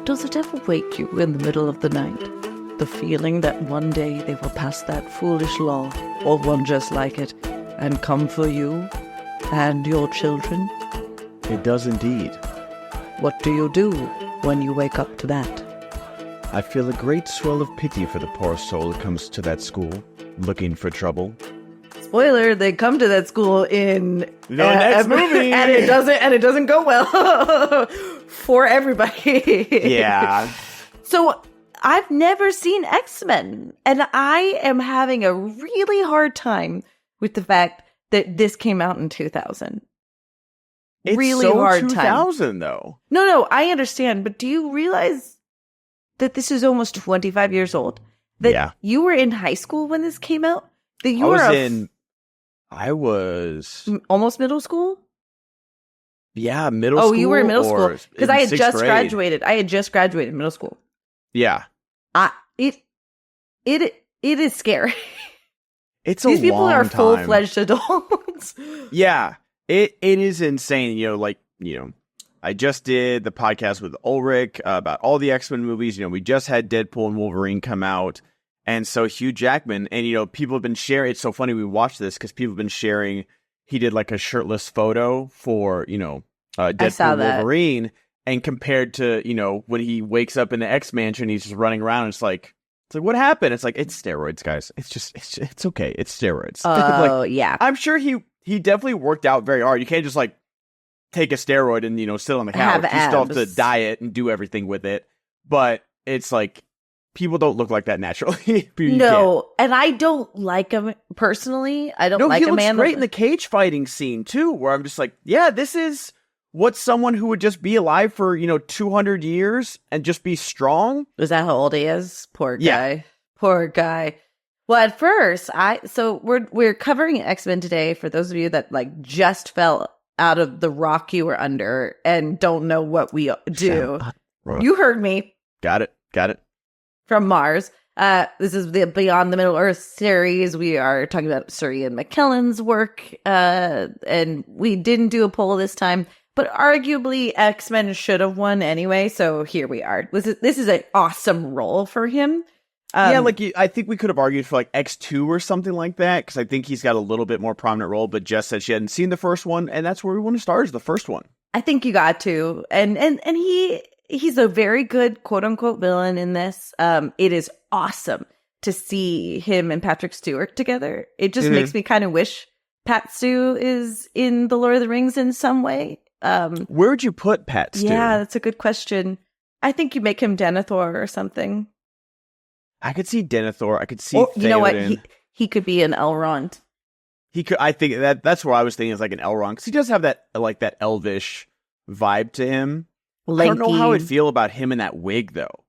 Does it ever wake you in the middle of the night? The feeling that one day they will pass that foolish law, or one just like it, and come for you and your children? It does indeed. What do you do when you wake up to that? I feel a great swell of pity for the poor soul that comes to that school, looking for trouble. Spoiler, they come to that school in the next movie. and it doesn't go well for everybody. Yeah. So I've never seen X-Men, and I am having a really hard time with the fact that this came out in 2000. It's really so hard 2000 time. though. No, I understand, but do you realize that this is almost 25 years old? That you were in high school when this came out? That you I was almost middle school? Yeah, middle school. Oh, you were in middle school because I had just grade. graduated. I had just graduated middle school. Yeah. It is scary. It's a These people long are time. full-fledged adults. Yeah. It is insane, I just did the podcast with Ulrich about all the X-Men movies. We just had Deadpool and Wolverine come out. And so Hugh Jackman, and people have been sharing, it's so funny we watched this because people have been sharing, he did like a shirtless photo for, Deadpool and Wolverine. And compared to, when he wakes up in the X-Mansion, he's just running around. And it's like, what happened? It's like, it's steroids, guys. It's okay. It's steroids. Oh, yeah. I'm sure he definitely worked out very hard. You can't just take a steroid and, sit on the couch. You still have to diet and do everything with it. But it's people don't look like that naturally. No, and I don't like him personally. I don't like a man. He looks great in the cage fighting scene too, where I'm just this is what someone who would just be alive for 200 years and just be strong. Is that how old he is? Poor guy. Yeah. Poor guy. Well, at first, we're covering X-Men today for those of you that just fell out of the rock you were under and don't know what we do. You heard me. Got it. From Mars. This is the Beyond the Middle Earth series. We are talking about Sir Ian McKellen's work, and we didn't do a poll this time, but arguably X-Men should have won anyway, so here we are. This is an awesome role for him. I think we could have argued for X2 or something like that, because I think he's got a little bit more prominent role, but Jess said she hadn't seen the first one, and that's where we want to start, is the first one. I think you got to, and he's a very good quote-unquote villain in this. It is awesome to see him and Patrick Stewart together. It just makes me kind of wish Pat Stu is in The Lord of the Rings in some way. Where'd you put Pat Stu? Yeah, that's a good question. I think you make him Denethor or something. I could see Denethor. I could see Theoden. You know what? He could be an Elrond. He could. I think that's where I was thinking is an Elrond, because he does have that that elvish vibe to him. Lanky. I don't know how I'd feel about him in that wig though,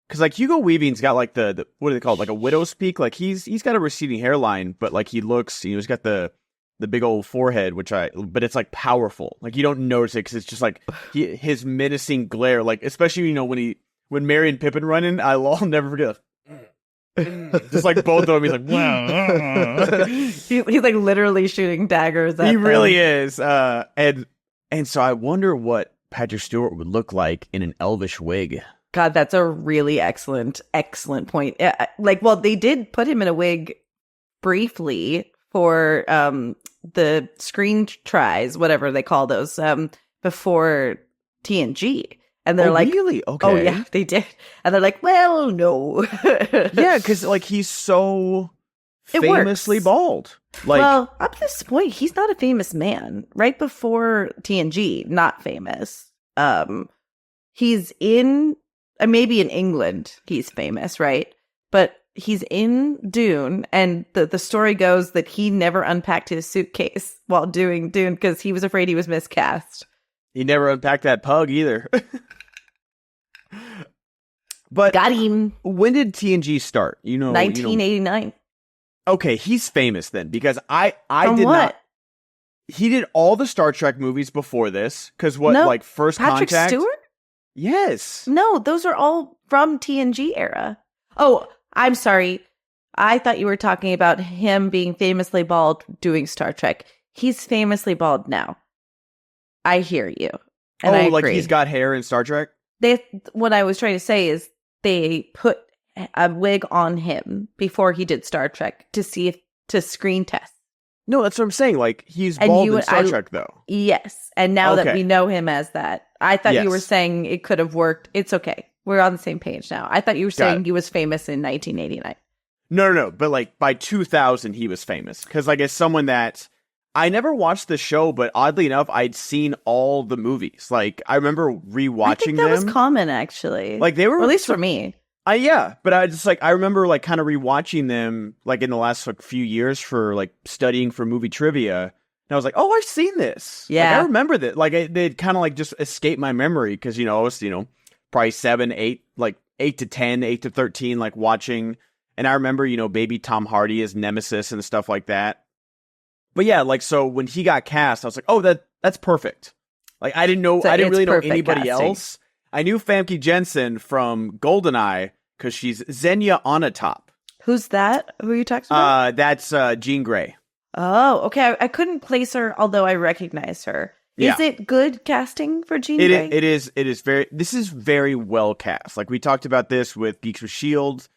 because Hugo Weaving's got the what do they call it, a widow's peak. He's got a receding hairline, but he looks, he's got the big old forehead, but it's powerful. You don't notice it because it's just his menacing glare. Especially when Merry and Pippin run in, I'll never forget. Just both of them, he's wow. He's literally shooting daggers at them. He really is. And so I wonder what Patrick Stewart would look like in an elvish wig. God, that's a really excellent point. They did put him in a wig briefly for the screen tries, whatever they call those, before TNG. And they're really? Okay. Oh, yeah, they did. And they're well, no. Yeah, because he's so famously bald. Well, up to this point, he's not a famous man. Right before TNG, not famous. He's in, maybe in England, he's famous, right? But he's in Dune, and the story goes that he never unpacked his suitcase while doing Dune because he was afraid he was miscast. He never unpacked that pug either. But got him. When did TNG start? 1989. Okay, he's famous then, because I From did what? not. He did all the Star Trek movies before this, because First Patrick Contact? Stewart? Yes. No, those are all from TNG era. Oh, I'm sorry. I thought you were talking about him being famously bald doing Star Trek. He's famously bald now. I hear you. And I agree. He's got hair in Star Trek? what I was trying to say is they put a wig on him before he did Star Trek to screen test. No, that's what I'm saying. Like, he's bald in Star Trek, though. Yes. And now that we know him as that, I thought you were saying it could have worked. It's okay. We're on the same page now. I thought you were saying he was famous in 1989. No. But, like, by 2000, he was famous. Because, like, as someone that... I never watched the show, but oddly enough, I'd seen all the movies. Like, I remember rewatching them. That was common, actually. Like, they were... Or at least for me. Yeah, but I remember like kind of rewatching them like in the last like few years for like studying for movie trivia, and I was like, oh, I've seen this. Yeah, like, I remember that. Like they'd kind of like just escape my memory because I was probably 7, 8, like 8 to 10, 8 to 13, like watching, and I remember baby Tom Hardy as Nemesis and stuff like that. But yeah, like so when he got cast, I was like, oh, that's perfect. Like I didn't really know anybody else. I knew Famke Janssen from GoldenEye because she's Xenia Onatopp. Who's that? Who are you talking about? That's Jean Grey. Oh, okay. I couldn't place her, although I recognize her. Yeah. Is it good casting for Jean Grey? It is this is very well cast. Like we talked about this with Geeks with Shield,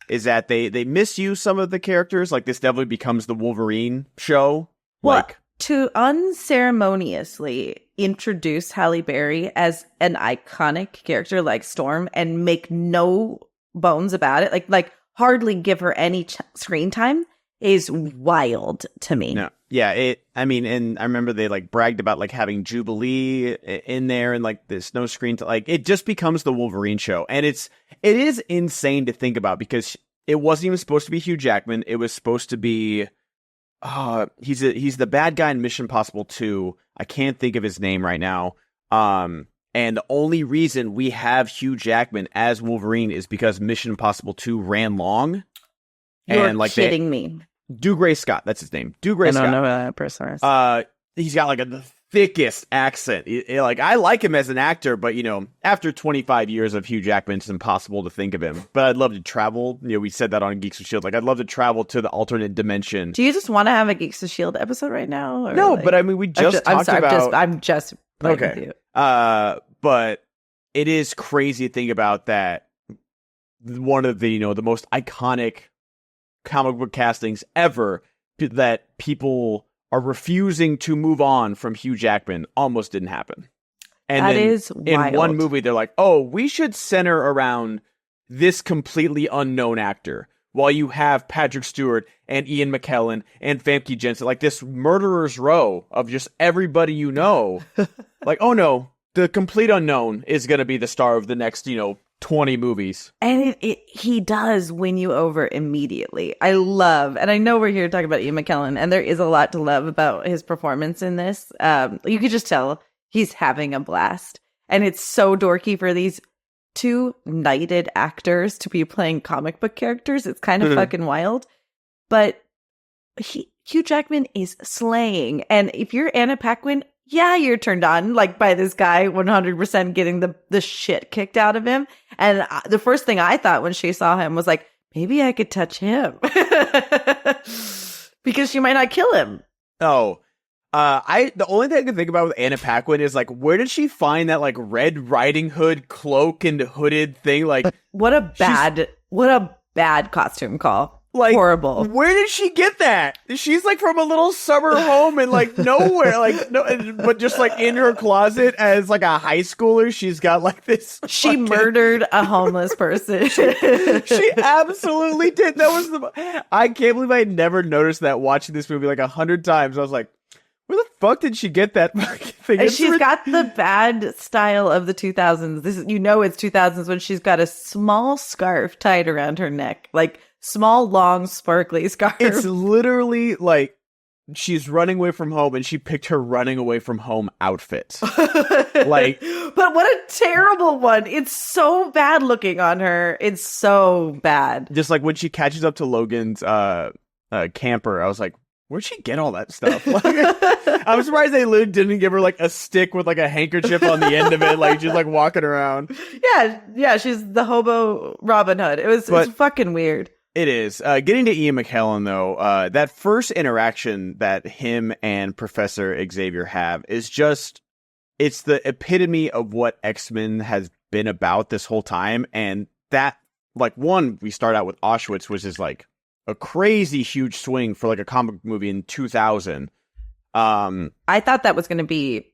is that they misuse some of the characters. Like this definitely becomes the Wolverine show. Well, to unceremoniously introduce Halle Berry as an iconic character like Storm and make no bones about it, like hardly give her any screen time is wild to me. No, yeah, and I remember they like bragged about like having Jubilee in there and like this no screen to like it just becomes the Wolverine show, and it is insane to think about because it wasn't even supposed to be Hugh Jackman. It was supposed to be. He's the bad guy in Mission Impossible 2. I can't think of his name right now. And the only reason we have Hugh Jackman as Wolverine is because Mission Impossible 2 ran long. You're kidding me. Dougray Scott, that's his name. Dougray Scott. I don't know who that person is. He's got like the thickest accent. Like I like him as an actor, but after 25 years of Hugh Jackman, it's impossible to think of him. But I'd love to travel. We said that on Geeks with Shield. Like I'd love to travel to the alternate dimension. Do you just want to have a Geeks with Shield episode right now? Or no, but I mean, we just talked about. I'm just playing with you. But it is crazy to think about that. One of the the most iconic comic book castings ever that people are refusing to move on from Hugh Jackman almost didn't happen. And that then is wild. In one movie, they're like, oh, we should center around this completely unknown actor while you have Patrick Stewart and Ian McKellen and Famke Janssen, like this murderer's row of just everybody like, oh no, the complete unknown is going to be the star of the next, 20 movies. And he does win you over immediately. I love, and I know we're here talking about Ian McKellen, and there is a lot to love about his performance in this. You could just tell he's having a blast. And it's so dorky for these two knighted actors to be playing comic book characters. It's kind of fucking wild. But Hugh Jackman is slaying. And if you're Anna Paquin, yeah, you're turned on like by this guy 100% getting the shit kicked out of him. And the first thing I thought when she saw him was like, maybe I could touch him because she might not kill him. Oh, the only thing I can think about with Anna Paquin is like, where did she find that like Red Riding Hood cloak and hooded thing? Like, what a bad costume call. Like, horrible. Where did she get that? She's like from a little summer home in like nowhere, but just like in her closet as like a high schooler, she's got like this. She murdered a homeless person. She absolutely did. That was I can't believe I never noticed that watching this movie like 100 times. I was like, where the fuck did she get that thing? And she's got the bad style of the 2000s. This is, it's 2000s when she's got a small scarf tied around her neck, like. Small, long, sparkly scarf. It's literally like she's running away from home and she picked her running away from home outfit. But what a terrible one. It's so bad looking on her. It's so bad. Just like when she catches up to Logan's camper, I was like, where'd she get all that stuff? I'm surprised they didn't give her like a stick with like a handkerchief on the end of it, like she's like walking around. Yeah, she's the hobo Robin Hood. It's fucking weird. It is. Getting to Ian McKellen, though, that first interaction that him and Professor Xavier have is just, it's the epitome of what X-Men has been about this whole time. And that, like, one, we start out with Auschwitz, which is like a crazy huge swing for like a comic book movie in 2000. I thought that was going to be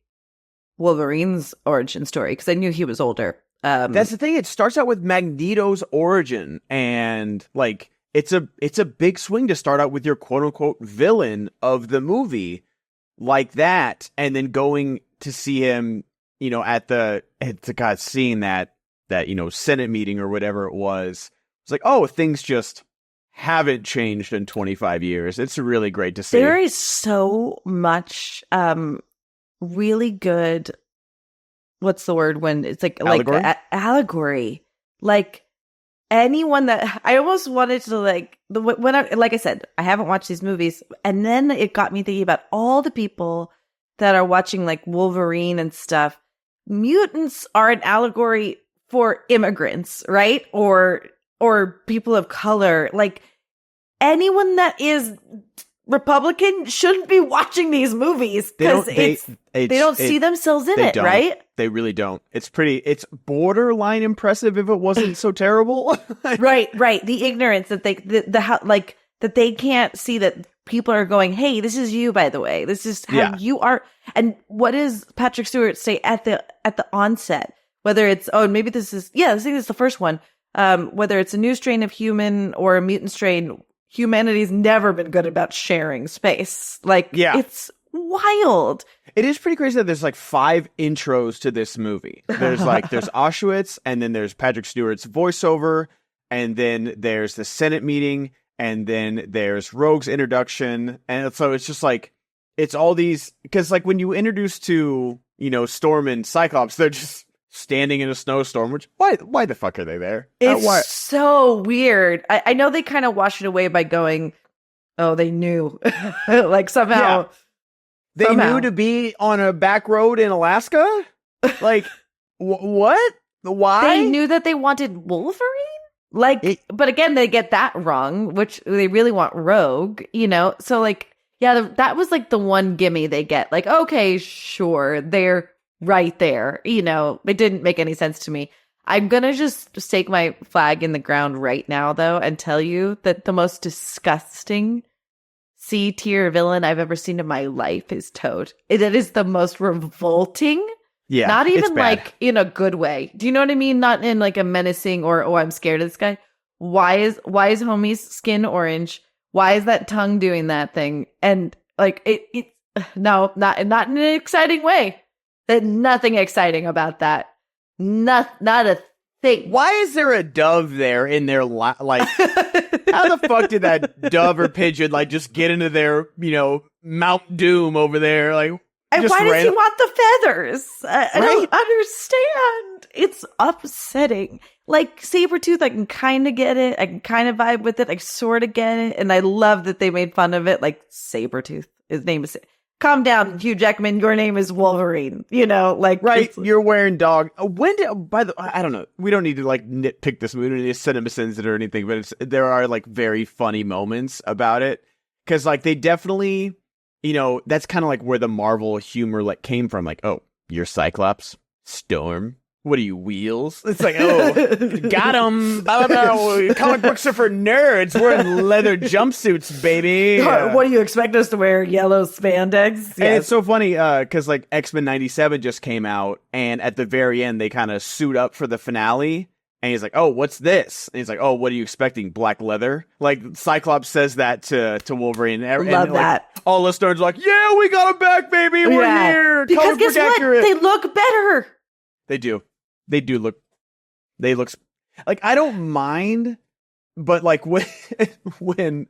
Wolverine's origin story because I knew he was older. That's the thing. It starts out with Magneto's origin, and like it's a big swing to start out with your quote unquote villain of the movie like that, and then going to see him, you know, at the God, seeing that you know, Senate meeting or whatever it was. It's like, oh, things just haven't changed in 25 years. It's really great to see. There is so much really good, what's the word when it's like Allegory? Allegory. Like anyone that I almost wanted to like like I said, I haven't watched these movies, and then it got me thinking about all the people that are watching like Wolverine and stuff. Mutants are an allegory for immigrants, right? Or people of color. Like anyone that is Republican shouldn't be watching these movies because they don't see themselves in it, right? They really don't. It's borderline impressive if it wasn't so terrible. Right. The ignorance that that they can't see that people are going, hey, this is you, by the way. This is how you are. And what does Patrick Stewart say at the onset? Whether it's, I think this is the first one. Whether it's a new strain of human or a mutant strain, humanity's never been good about sharing space. Like, it's wild. It is pretty crazy that there's like 5 intros to this movie. There's Auschwitz, and then there's Patrick Stewart's voiceover, and then there's the Senate meeting, and then there's Rogue's introduction. And so it's just like, it's all these, because like when you introduce to, you know, Storm and Cyclops, they're just standing in a snowstorm, which why the fuck are they there? It's so weird. I know they kind of wash it away by going, oh, they knew. Like somehow. They knew to be on a back road in Alaska? Like, what? Why? They knew that they wanted Wolverine? Like, but again, they get that wrong, which they really want Rogue, you know? So like, yeah, that was like the one gimme they get. Like, okay, sure, they're right there. You know, it didn't make any sense to me. I'm going to just stake my flag in the ground right now, though, and tell you that the most disgusting C-tier villain I've ever seen in my life is Toad. It is the most revolting. Yeah. Not even like in a good way. Do you know what I mean? Not in like a menacing or, oh, I'm scared of this guy. Why is homie's skin orange? Why is that tongue doing that thing? And like no, not in an exciting way. There's nothing exciting about that. Not a thing. Why is there a dove there in their like? How the fuck did that dove or pigeon like just get into their, you know, Mount Doom over there? Like, and why does he want the feathers? I don't understand. It's upsetting. Like Sabretooth, I can kind of get it. I can kind of vibe with it. I sort of get it. And I love that they made fun of it. Like Sabretooth, his name is... Calm down, Hugh Jackman. Your name is Wolverine. You know, like... Right, you're wearing dog. I don't know. We don't need to, like, nitpick this movie. We don't need to CinemaSins it or anything, but there are, like, very funny moments about it. Because, like, they definitely... You know, that's kind of like where the Marvel humor like came from. Like, oh, you're Cyclops, Storm. What are you, Wheels? It's like, oh, got him. Comic books are for nerds. We're in leather jumpsuits, baby. What do you expect us to wear? Yellow spandex? Yes. And it's so funny because like X-Men 97 just came out, and at the very end they kind of suit up for the finale. And he's like, oh, what's this? And he's like, oh, what are you expecting? Black leather? Like, Cyclops says that to Wolverine. Love that. Like, all the nerds are like, yeah, we got him back, baby. We're here. Because guess what? Accurate. They look better. They do. They do look... They look... Like, I don't mind, but, like, when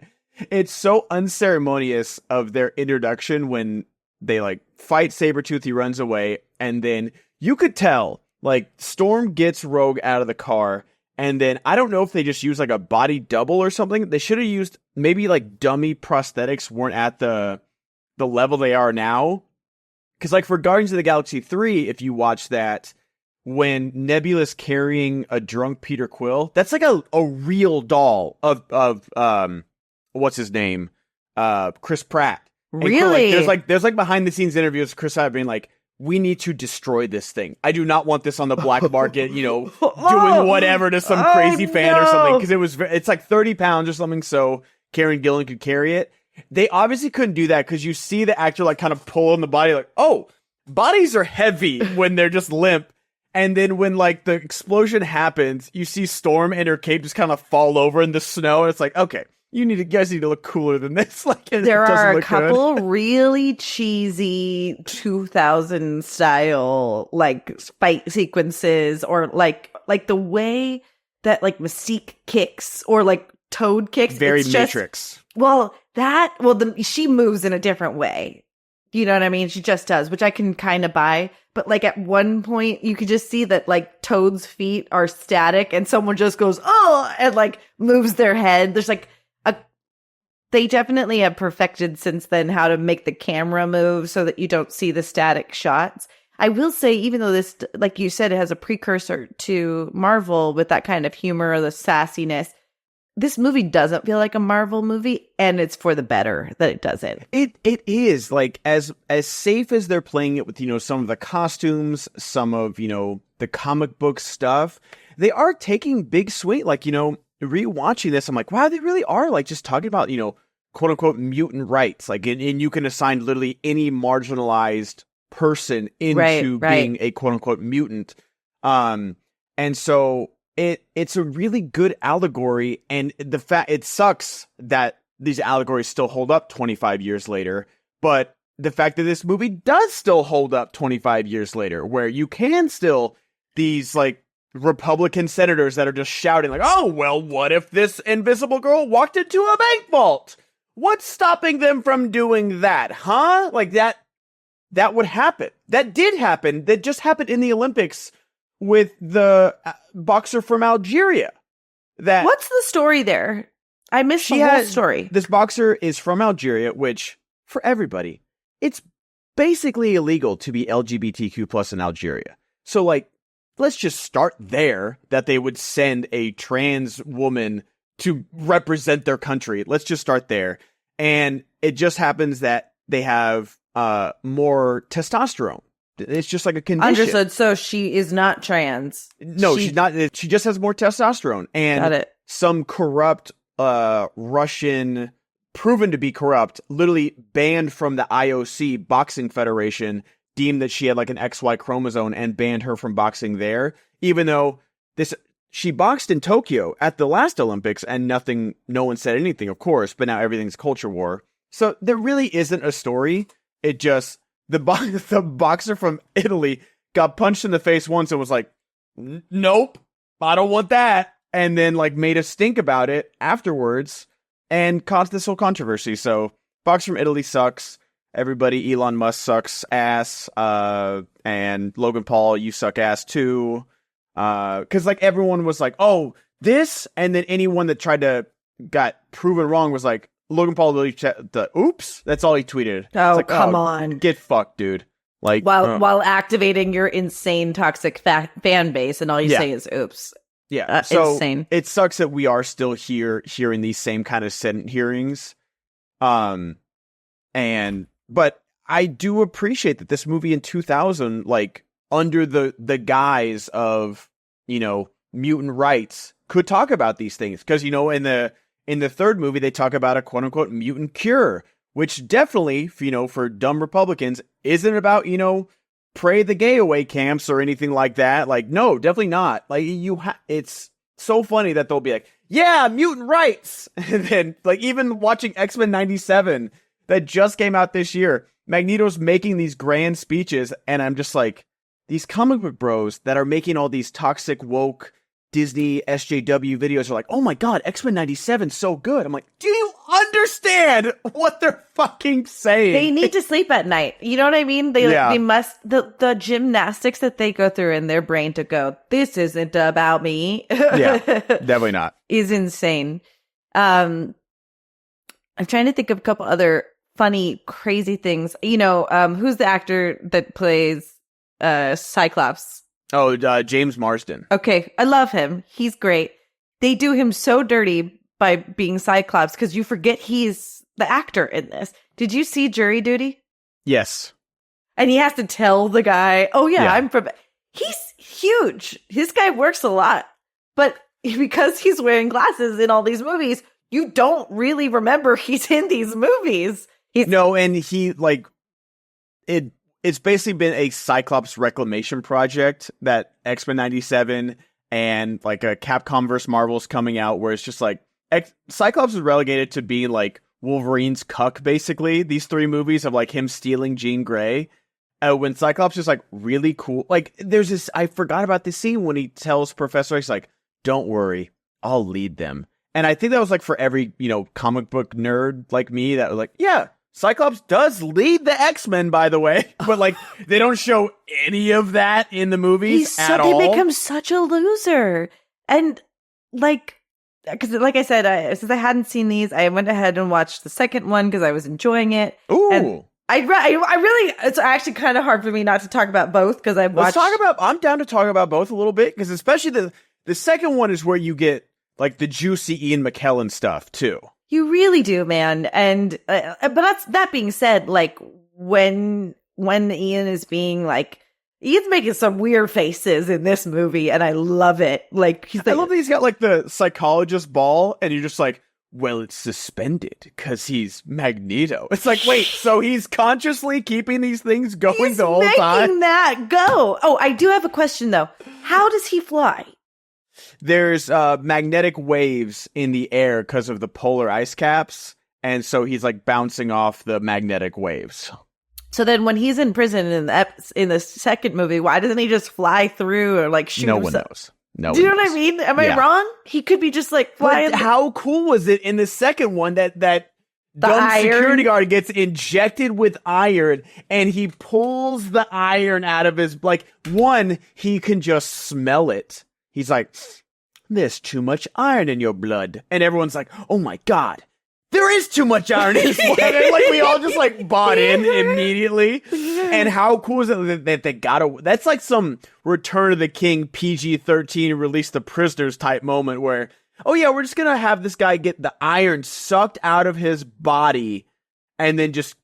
it's so unceremonious of their introduction when they, like, fight Sabretooth, he runs away, and then you could tell... Like, Storm gets Rogue out of the car, and then I don't know if they just use, like, a body double or something. They should have used, maybe, like, dummy prosthetics weren't at the level they are now. Because, like, for Guardians of the Galaxy 3, if you watch that, when Nebula's carrying a drunk Peter Quill, that's, like, a real doll of what's his name? Chris Pratt. Really? There's behind-the-scenes interviews, Chris Pratt being like, we need to destroy this thing. I do not want this on the black market, doing whatever to some crazy fan or something. Because it's like 30 pounds or something, so Karen Gillan could carry it. They obviously couldn't do that because you see the actor like kind of pull on the body like, oh, bodies are heavy when they're just limp. And then when like the explosion happens, you see Storm and her cape just kind of fall over in the snow. And it's like, okay, you guys need to look cooler than this. Like there are a couple really cheesy 2000 style like fight sequences, or like the way that like Mystique kicks or like Toad kicks. Very Matrix. She moves in a different way. You know what I mean? She just does, which I can kind of buy. But like at one point, you could just see that like Toad's feet are static, and someone just goes, oh, and like moves their head. There's like they definitely have perfected since then how to make the camera move so that you don't see the static shots. I will say, even though this, like you said, it has a precursor to Marvel with that kind of humor or the sassiness, this movie doesn't feel like a Marvel movie, and it's for the better that it doesn't. It is like as safe as they're playing it with, some of the costumes, some of, the comic book stuff. They are taking big swing, like, rewatching this, I'm like, wow, they really are like just talking about, quote unquote mutant rights. Like, and you can assign literally any marginalized person into being a quote unquote mutant. And so it's a really good allegory, and the fact it sucks that these allegories still hold up 25 years later, but the fact that this movie does still hold up 25 years later, where you can still these like Republican senators that are just shouting like, oh, well, what if this invisible girl walked into a bank vault? What's stopping them from doing that, huh? Like that would happen. That did happen. That just happened in the Olympics with the boxer from Algeria. What's the story there? I missed the whole story. This boxer is from Algeria, which, for everybody, it's basically illegal to be LGBTQ plus in Algeria. So, like, let's just start there, that they would send a trans woman to represent their country. Let's just start there. And it just happens that they have more testosterone. It's just like a condition. Understood. So she is not trans. No, she's not. She just has more testosterone. And got it. Some corrupt Russian, proven to be corrupt, literally banned from the IOC Boxing Federation, deemed that she had like an XY chromosome and banned her from boxing there, even though she boxed in Tokyo at the last Olympics and no one said anything, of course, but now everything's culture war. So there really isn't a story. It just, the boxer from Italy got punched in the face once and was like, nope, I don't want that. And then like made a stink about it afterwards and caused this whole controversy. So boxer from Italy sucks. Everybody, Elon Musk sucks ass. And Logan Paul, you suck ass too. Cause like everyone was like, oh, this, and then anyone that got proven wrong was like, Logan Paul literally oops, that's all he tweeted. Oh, like, come on. Get fucked, dude. Like while activating your insane toxic fan base, and all you say is oops. Yeah. So insane. It sucks that we are still hearing these same kind of Senate hearings. But I do appreciate that this movie in 2000, like under the guise of, mutant rights, could talk about these things. Because, in the third movie, they talk about a quote unquote mutant cure, which definitely, for dumb Republicans, isn't about, pray the gay away camps or anything like that. Like, no, definitely not. Like, it's so funny that they'll be like, yeah, mutant rights. And then, like, even watching X-Men 97 that just came out this year, Magneto's making these grand speeches, and I'm just like, these comic book bros that are making all these toxic, woke Disney SJW videos are like, oh my god, X-Men 97 so good. I'm like, do you understand what they're fucking saying? They need to sleep at night. You know what I mean? They must, the gymnastics that they go through in their brain to go, this isn't about me. Yeah, definitely not. Is insane. I'm trying to think of a couple other funny, crazy things. Who's the actor that plays Cyclops? Oh, James Marsden. Okay, I love him. He's great. They do him so dirty by being Cyclops because you forget he's the actor in this. Did you see Jury Duty? Yes. And he has to tell the guy, oh yeah, Yeah. I'm from, he's huge. This guy works a lot. But because he's wearing glasses in all these movies, you don't really remember he's in these movies. No, and he, like, it's basically been a Cyclops reclamation project that X-Men 97 and, like, a Capcom vs. Marvel's coming out, where it's just, like, Cyclops is relegated to being, like, Wolverine's cuck, basically. These 3 movies of, like, him stealing Jean Grey. When Cyclops is, like, really cool. Like, there's this, I forgot about this scene when he tells Professor X, like, don't worry, I'll lead them. And I think that was, like, for every, comic book nerd like me that was like, yeah, Cyclops does lead the X-Men, by the way. But, like, they don't show any of that in the movies at all. They make him such a loser. And, like, because, like I said, since I hadn't seen these, I went ahead and watched the second one because I was enjoying it. Ooh. And I really, it's actually kind of hard for me not to talk about both because I've watched. I'm down to talk about both a little bit, because especially the second one is where you get, like, the juicy Ian McKellen stuff, too. You really do, man. And, but that being said, like, when Ian is being, like, Ian's making some weird faces in this movie, and I love it. Like, he's like, I love that he's got, like, the psychologist ball, and you're just like, well, it's suspended because he's Magneto. It's like, wait, so he's consciously keeping these things going the whole time? He's making that go. Oh, I do have a question, though. How does he fly? There's magnetic waves in the air because of the polar ice caps, and so he's, like, bouncing off the magnetic waves. So then when he's in prison in the second movie, why doesn't he just fly through or, like, shoot No himself? one knows. No, do you know what I mean? Am I wrong? He could be just, like, flying. But how cool was it in the second one that dumb security guard gets injected with iron, and he pulls the iron out of his, like, he can just smell it. He's like, there's too much iron in your blood. And everyone's like, oh my God, there is too much iron in his blood. And, like, we all just, like, bought in immediately. And how cool is it that they that's like some Return of the King PG-13 release the prisoners type moment where, oh yeah, we're just gonna have this guy get the iron sucked out of his body and then just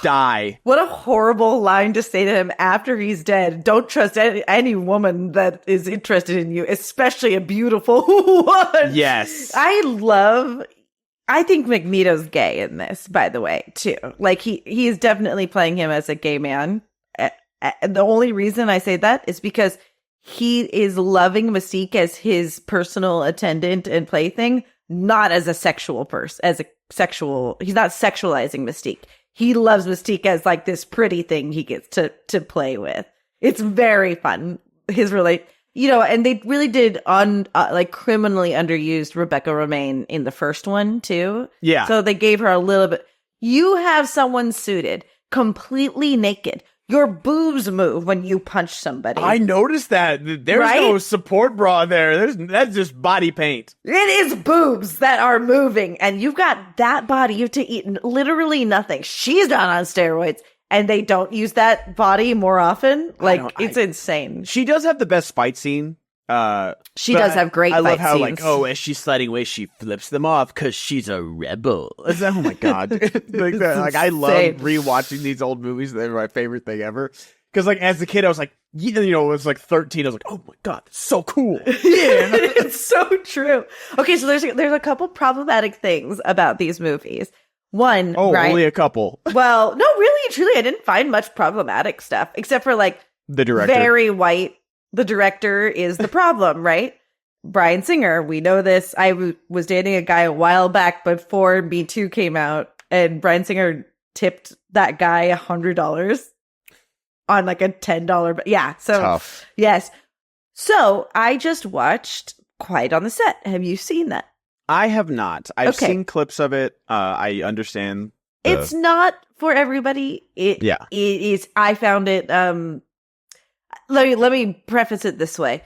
die. What a horrible line to say to him after he's dead. Don't trust any woman that is interested in you, especially a beautiful one. Yes. I think Magneto's gay in this, by the way, too. Like, he is definitely playing him as a gay man. The only reason I say that is because he is loving Mystique as his personal attendant and plaything, not as a sexual person, he's not sexualizing Mystique. He loves Mystique as, like, this pretty thing he gets to play with. It's very fun. And they really did like, criminally underused Rebecca Romijn in the first one too. Yeah. So they gave her a little bit. You have someone suited, completely naked. Your boobs move when you punch somebody. I noticed that. There's no support bra there. That's just body paint. It is boobs that are moving, and you've got that body. You have to eat literally nothing. She's not on steroids. And they don't use that body more often. Like, it's insane. She does have the best fight scene. She does have great fight scenes. I love how, like, as she's sliding away, she flips them off because she's a rebel. Oh my God. like I love rewatching these old movies. They're my favorite thing ever. Because, like, as a kid, I was like, it was like 13. I was like, oh my God, that's so cool. Yeah, it's so true. Okay, so there's a couple problematic things about these movies. One, right? Only a couple. Well, no, really, truly, I didn't find much problematic stuff, except for, like, the director. Very white. The director is the problem, right? Bryan Singer, we know this. I was dating a guy a while back before Me Too came out, and Bryan Singer tipped that guy $100 on, like, a $10. Yeah, so tough. Yes. So I just watched Quiet on the Set. Have you seen that? I have not. I've seen clips of it. I understand. It's not for everybody. It is. I found it. Let me preface it this way.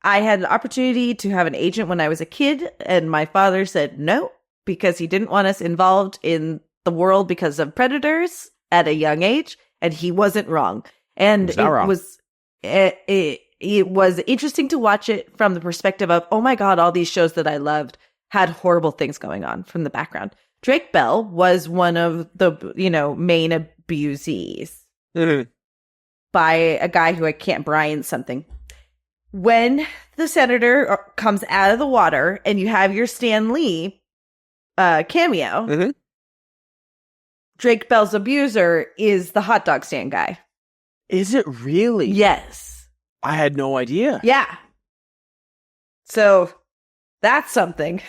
I had an opportunity to have an agent when I was a kid, and my father said no because he didn't want us involved in the world because of predators at a young age, and he wasn't wrong. And it was interesting to watch it from the perspective of, oh my God, all these shows that I loved had horrible things going on from the background. Drake Bell was one of the, main abusees by a guy who I can't, Bryan something. When the senator comes out of the water and you have your Stan Lee cameo, Drake Bell's abuser is the hot dog stand guy. Is it really? Yes. I had no idea. Yeah. So that's something.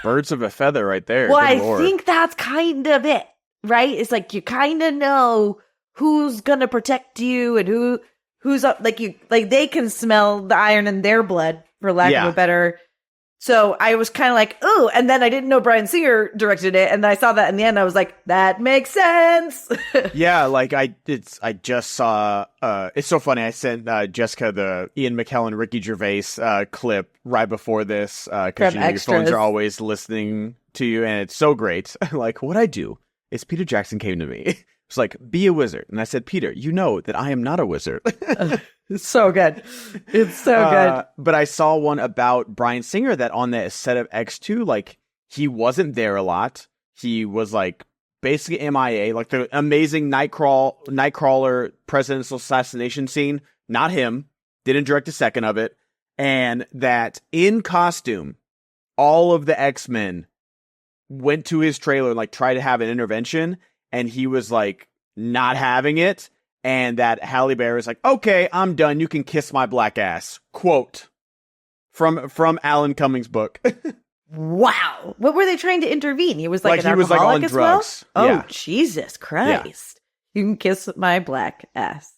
Birds of a feather right there. Well, Good I Lord. think that's kind of it, right? It's like you kind of know who's gonna protect you and who's up. Like they can smell the iron in their blood, for lack of a better. So I was kind of like, oh, and then I didn't know Bryan Singer directed it, and I saw that in the end. I was like, that makes sense. Yeah, like I just saw. It's so funny. I sent Jessica the Ian McKellen, Ricky Gervais clip right before this because your phones are always listening to you, and it's so great. Like what I do is Peter Jackson came to me. It's like, be a wizard, and I said, Peter, you know that I am not a wizard. It's so good. It's so good. But I saw one about Bryan Singer that on the set of X2, like, he wasn't there a lot. He was, like, basically MIA, like the amazing Nightcrawler presidential assassination scene. Not him. Didn't direct a second of it. And that in costume, all of the X-Men went to his trailer and, like, tried to have an intervention, and he was, like, not having it. And that Halle Berry was like, okay, I'm done. You can kiss my black ass. Quote from Alan Cummings' book. Wow. What were they trying to intervene? He was like an he was like on as drugs. Well? Yeah. Oh, Jesus Christ. Yeah. You can kiss my black ass.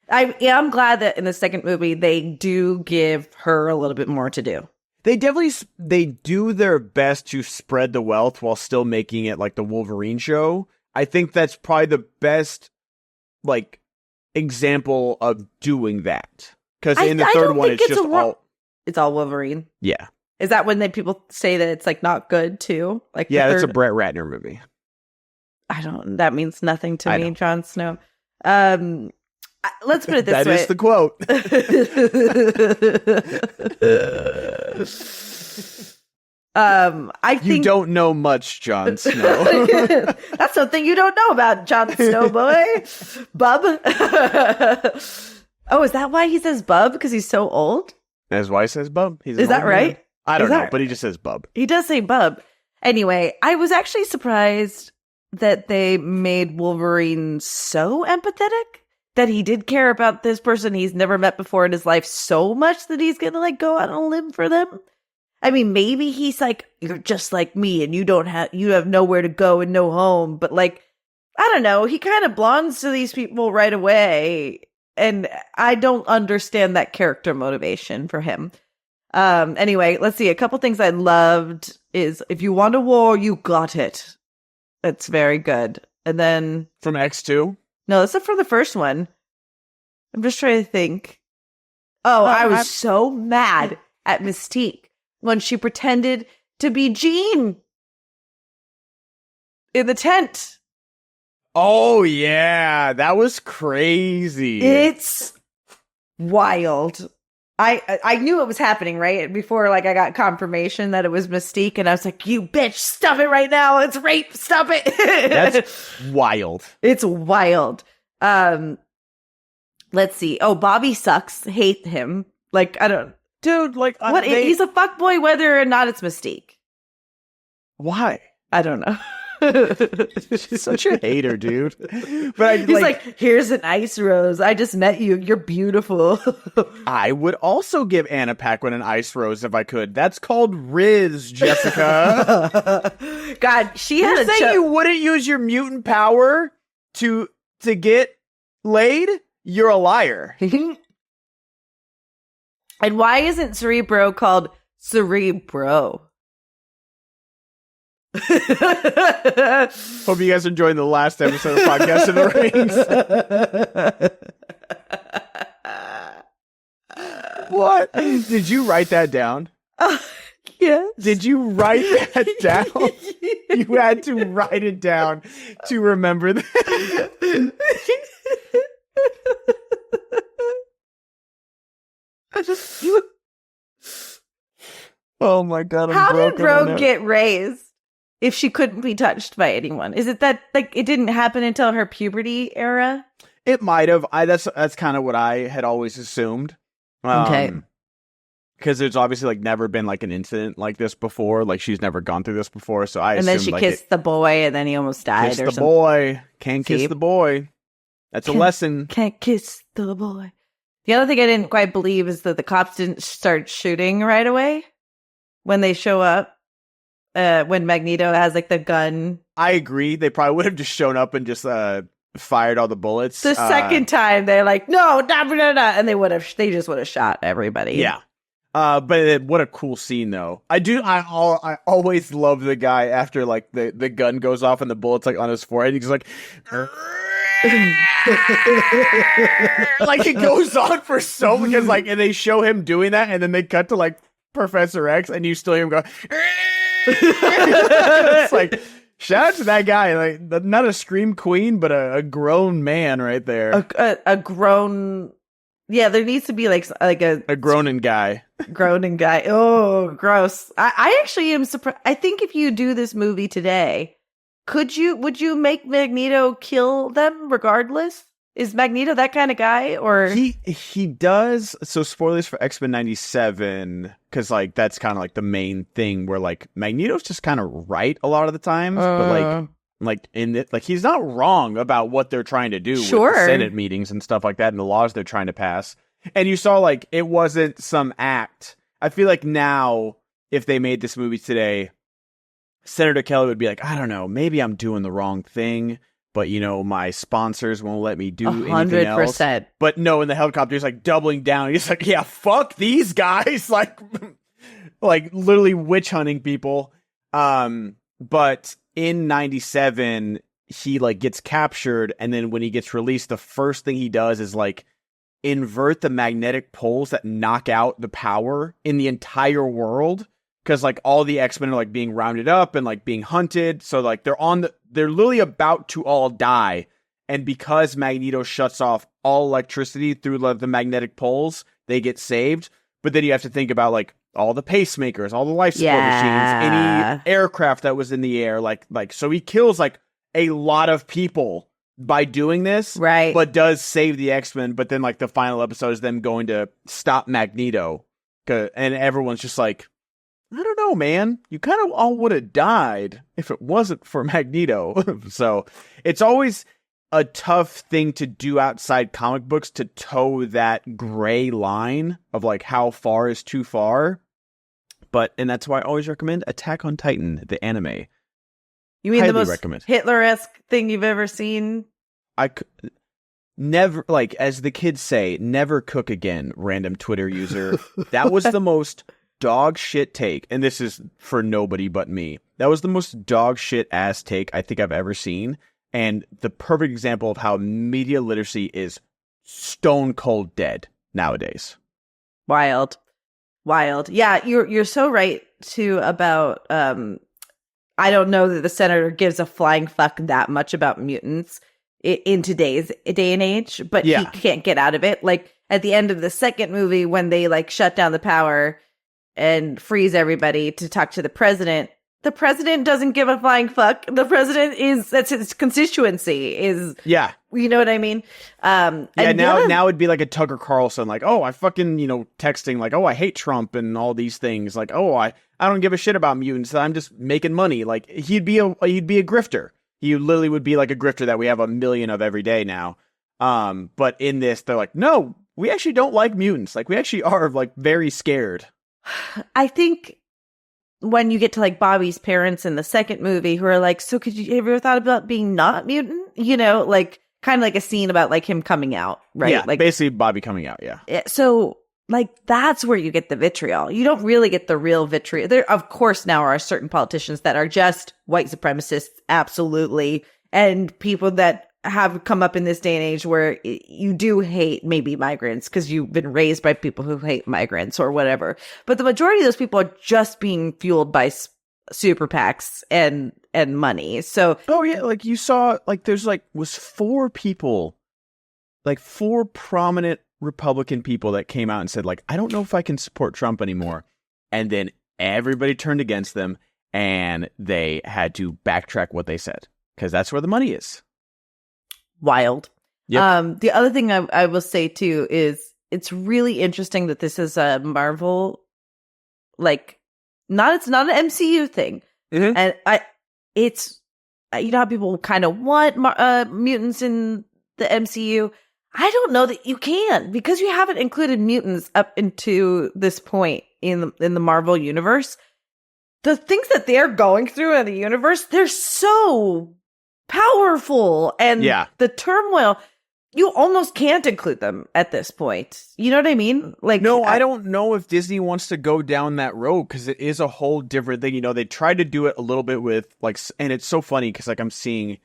I am glad that in the second movie, they do give her a little bit more to do. They do their best to spread the wealth while still making it like the Wolverine show. I think that's probably the best, like, example of doing that, because in the third one it's all Wolverine. Yeah. Is that when people say that it's like not good too? Like that's a Brett Ratner movie. That means nothing to me, Jon Snow. Let's put it this way. That is the quote. I think you don't know much, Jon Snow. That's something you don't know about Jon Snow, boy. Bub. Oh, is that why he says bub? Because he's so old? That's why he says bub. Is that right? Man. I don't know, but he just says bub. He does say bub. Anyway, I was actually surprised that they made Wolverine so empathetic, that he did care about this person he's never met before in his life so much that he's gonna like go out on a limb for them. I mean, maybe he's like, you're just like me and you have nowhere to go and no home. But like, I don't know. He kind of belongs to these people right away. And I don't understand that character motivation for him. Anyway, let's see. A couple things I loved is if you want a war, you got it. It's very good. And then from X2? No, this is from the first one. I'm just trying to think. Oh, I was so mad at Mystique when she pretended to be Jean in the tent. Oh, yeah. That was crazy. It's wild. I knew it was happening, right? Before, like, I got confirmation that it was Mystique, and I was like, you bitch, stop it right now. It's rape. Stop it. That's wild. It's wild. Let's see. Oh, Bobby sucks. Hate him. Like, I don't... Dude, like... He's a fuckboy whether or not it's Mystique. Why? I don't know. She's such a hater, dude. But he's like, here's an ice rose. I just met you. You're beautiful. I would also give Anna Paquin an ice rose if I could. That's called Riz, Jessica. God, You're saying you wouldn't use your mutant power to get laid? You're a liar. And why isn't Cerebro called Cerebro? Hope you guys enjoyed the last episode of Podcast of the Rings. What? Did you write that down? Yes. Did you write that down? You had to write it down to remember that. Oh my God. How did Rogue get raised if she couldn't be touched by anyone? Is it that like it didn't happen until her puberty era? It might have. That's kind of what I had always assumed. Okay. Because there's obviously like never been like an incident like this before. Like she's never gone through this before. So I And then assumed, she like, kissed the boy, and then he almost died. kiss or the something. boy. Can't kiss See? the boy. That's a lesson. Can't kiss the boy. The other thing I didn't quite believe is that the cops didn't start shooting right away when they show up. When Magneto has like the gun. I agree. They probably would have just shown up and just fired all the bullets. The second time they're like, no, nah, nah, nah, and they just would have shot everybody. Yeah. But what a cool scene, though. I always love the guy after like the gun goes off and the bullet's like on his forehead. He's like, like it goes on for so because like, and they show him doing that, and then they cut to like Professor X, and you still hear him go. It's like, shout out to that guy. Like, not a scream queen, but a grown man right there. A grown. Yeah, there needs to be like a groaning guy. Groaning guy. Oh, gross. I actually am surprised. I think if you do this movie today, would you make Magneto kill them regardless? Is Magneto that kind of guy, or he does? So spoilers for X-Men 97, because like that's kind of like the main thing where like Magneto's just kind of right a lot of the times, but like in it, like he's not wrong about what they're trying to do with the Senate meetings and stuff like that and the laws they're trying to pass. And you saw like it wasn't some act. I feel like now if they made this movie today, Senator Kelly would be like, I don't know, maybe I'm doing the wrong thing. But, you know, my sponsors won't let me do anything else. 100%. But no, in the helicopter, he's like doubling down. He's like, yeah, fuck these guys. Like literally witch hunting people. But in 97, he like gets captured. And then when he gets released, the first thing he does is like invert the magnetic poles that knock out the power in the entire world. Because like all the X-Men are like being rounded up and like being hunted. So like they're literally about to all die. And because Magneto shuts off all electricity through the magnetic poles, they get saved. But then you have to think about like all the pacemakers, all the life support machines, any aircraft that was in the air. Like so he kills like a lot of people by doing this. Right. But does save the X-Men. But then like the final episode is them going to stop Magneto. And everyone's just like, I don't know, man. You kind of all would have died if it wasn't for Magneto. So it's always a tough thing to do outside comic books to toe that gray line of like how far is too far. And that's why I always recommend Attack on Titan, the anime. You mean the most Hitler-esque thing you've ever seen? Never, like, as the kids say, never cook again, random Twitter user. That was the most dog shit take, and this is for nobody but me. That was the most dog shit ass take I think I've ever seen, and the perfect example of how media literacy is stone cold dead nowadays. Wild. Yeah, you're so right too about I don't know that the senator gives a flying fuck that much about mutants in today's day and age, but he can't get out of it. Like at the end of the second movie when they like shut down the power and freeze everybody to talk to the president doesn't give a flying fuck. The president that's his constituency you know what I mean? Now it'd be like a Tucker Carlson, like, oh, I fucking, texting like, oh, I hate Trump and all these things. Like, oh, I don't give a shit about mutants. I'm just making money. Like he'd be a grifter. He literally would be like a grifter that we have a million of every day now. But in this, they're like, no, we actually don't like mutants. Like we actually are like very scared. I think when you get to like Bobby's parents in the second movie who are like, so have you ever thought about being not mutant? Like kind of like a scene about like him coming out, right? Yeah, like basically Bobby coming out, yeah. So like that's where you get the vitriol. You don't really get the real vitriol. There, of course, now are certain politicians that are just white supremacists, absolutely, and people that have come up in this day and age where you do hate maybe migrants because you've been raised by people who hate migrants or whatever. But the majority of those people are just being fueled by super PACs and money. So, oh yeah, like you saw, like there's like was four prominent Republican people that came out and said like, I don't know if I can support Trump anymore. And then everybody turned against them and they had to backtrack what they said because that's where the money is. Wild. Yep. The other thing I will say too is it's really interesting that this is a Marvel, like, it's not an MCU thing, and it's you know how people kind of want mutants in the MCU. I don't know that you can, because you haven't included mutants up into this point in the Marvel universe. The things that they're going through in the universe, they're so powerful, and the turmoil, you almost can't include them at this point. You know what I mean? Like, no, I don't know if Disney wants to go down that road, because it is a whole different thing. You know, they tried to do it a little bit with, like, and it's so funny because, like, I'm seeing,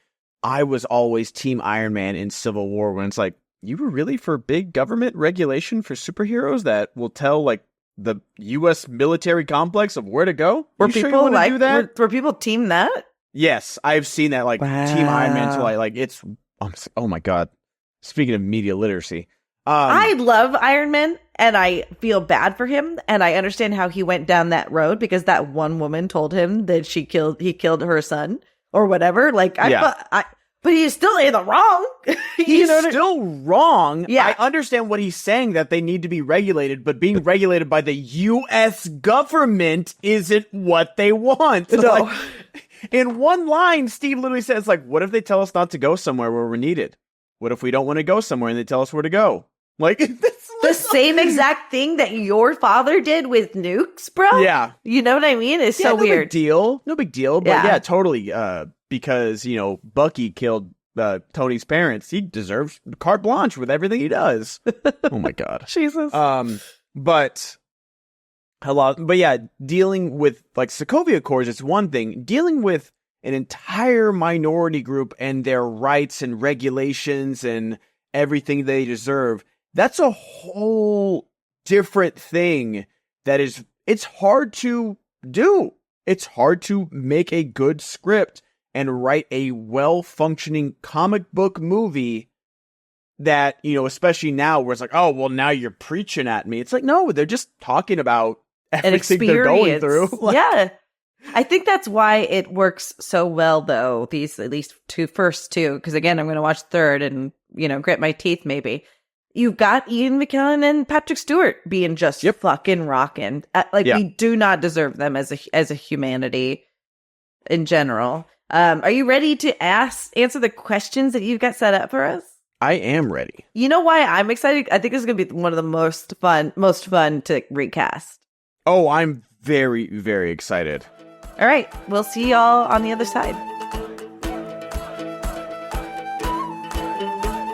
I was always Team Iron Man in Civil War, when it's like, you were really for big government regulation for superheroes that will tell, like, the U.S. military complex of where to go? Were people like, do that? Were people team that? Yes, I've seen that, like, Team Iron Man to, like it's, oh my God. Speaking of media literacy. I love Iron Man, and I feel bad for him, and I understand how he went down that road, because that one woman told him that he killed her son or whatever. Like, but he's still in the wrong. He's still wrong. Yeah. I understand what he's saying, that they need to be regulated, but being regulated by the U.S. government isn't what they want. No. Like, in one line, Steve literally says, like, what if they tell us not to go somewhere where we're needed? What if we don't want to go somewhere and they tell us where to go? Like, the same exact thing that your father did with nukes, bro? Yeah. You know what I mean? It's so weird. No big deal. But yeah, totally. Because, you know, Bucky killed Tony's parents. He deserves carte blanche with everything he does. Oh my God. Jesus. But yeah, dealing with, like, Sokovia Accords is one thing. Dealing with an entire minority group and their rights and regulations and everything they deserve, that's a whole different thing. It's hard to do. It's hard to make a good script and write a well-functioning comic book movie that, you know, especially now where it's like, oh, well, now you're preaching at me. It's like, no, they're just talking about everything they're going through. Like, yeah. I think that's why it works so well, though, these at least first two, because again, I'm going to watch third and, you know, grit my teeth maybe. You've got Ian McKellen and Patrick Stewart being just fucking rocking. We do not deserve them as a humanity in general. Are you ready to answer the questions that you've got set up for us? I am ready. You know why I'm excited? I think this is going to be one of the most fun to recast. Oh, I'm very, very excited. All right, we'll see y'all on the other side.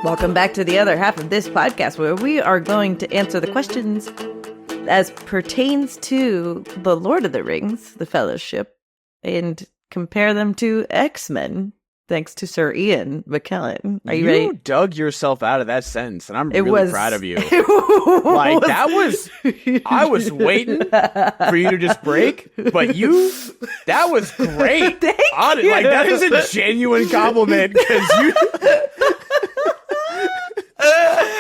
Welcome back to the other half of this podcast, where we are going to answer the questions as pertains to the Lord of the Rings, the Fellowship, and compare them to X-Men, thanks to Sir Ian McKellen. Are you ready? You dug yourself out of that sentence, and I'm really proud of you. Like, I was waiting for you to just break, but that was great. Thank you. Like, that is a genuine compliment, because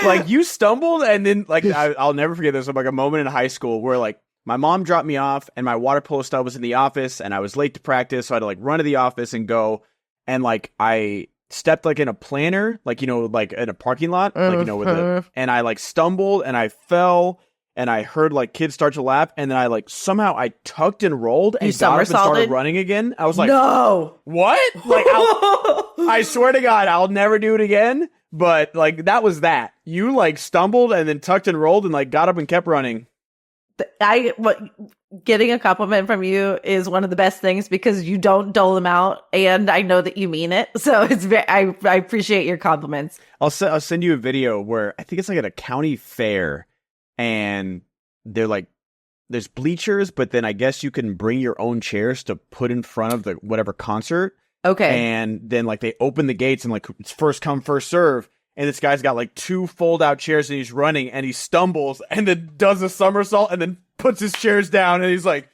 like, you stumbled, and then, like, I'll never forget this. Like, a moment in high school where, like, my mom dropped me off, and my water polo stud was in the office, and I was late to practice, so I had to, like, run to the office and go. And, like, I stepped, like, in a planter, like, you know, like, in a parking lot, like, you know, and I, like, stumbled, and I fell, and I heard, like, kids start to laugh, and then I somehow I tucked and rolled and got up and started running again. I was like, no, what? Like, I swear to God, I'll never do it again. But, like, that was that. You, like, stumbled and then tucked and rolled and, like, got up and kept running. Getting a compliment from you is one of the best things, because you don't dole them out, and I know that you mean it. So it's I appreciate your compliments. I'll send you a video where I think it's like at a county fair, and they're like, there's bleachers, but then I guess you can bring your own chairs to put in front of the whatever concert. Okay. And then, like, they open the gates and, like, it's first come, first serve. And this guy's got, like, 2 fold-out chairs, and he's running, and he stumbles, and then does a somersault, and then puts his chairs down, and he's like,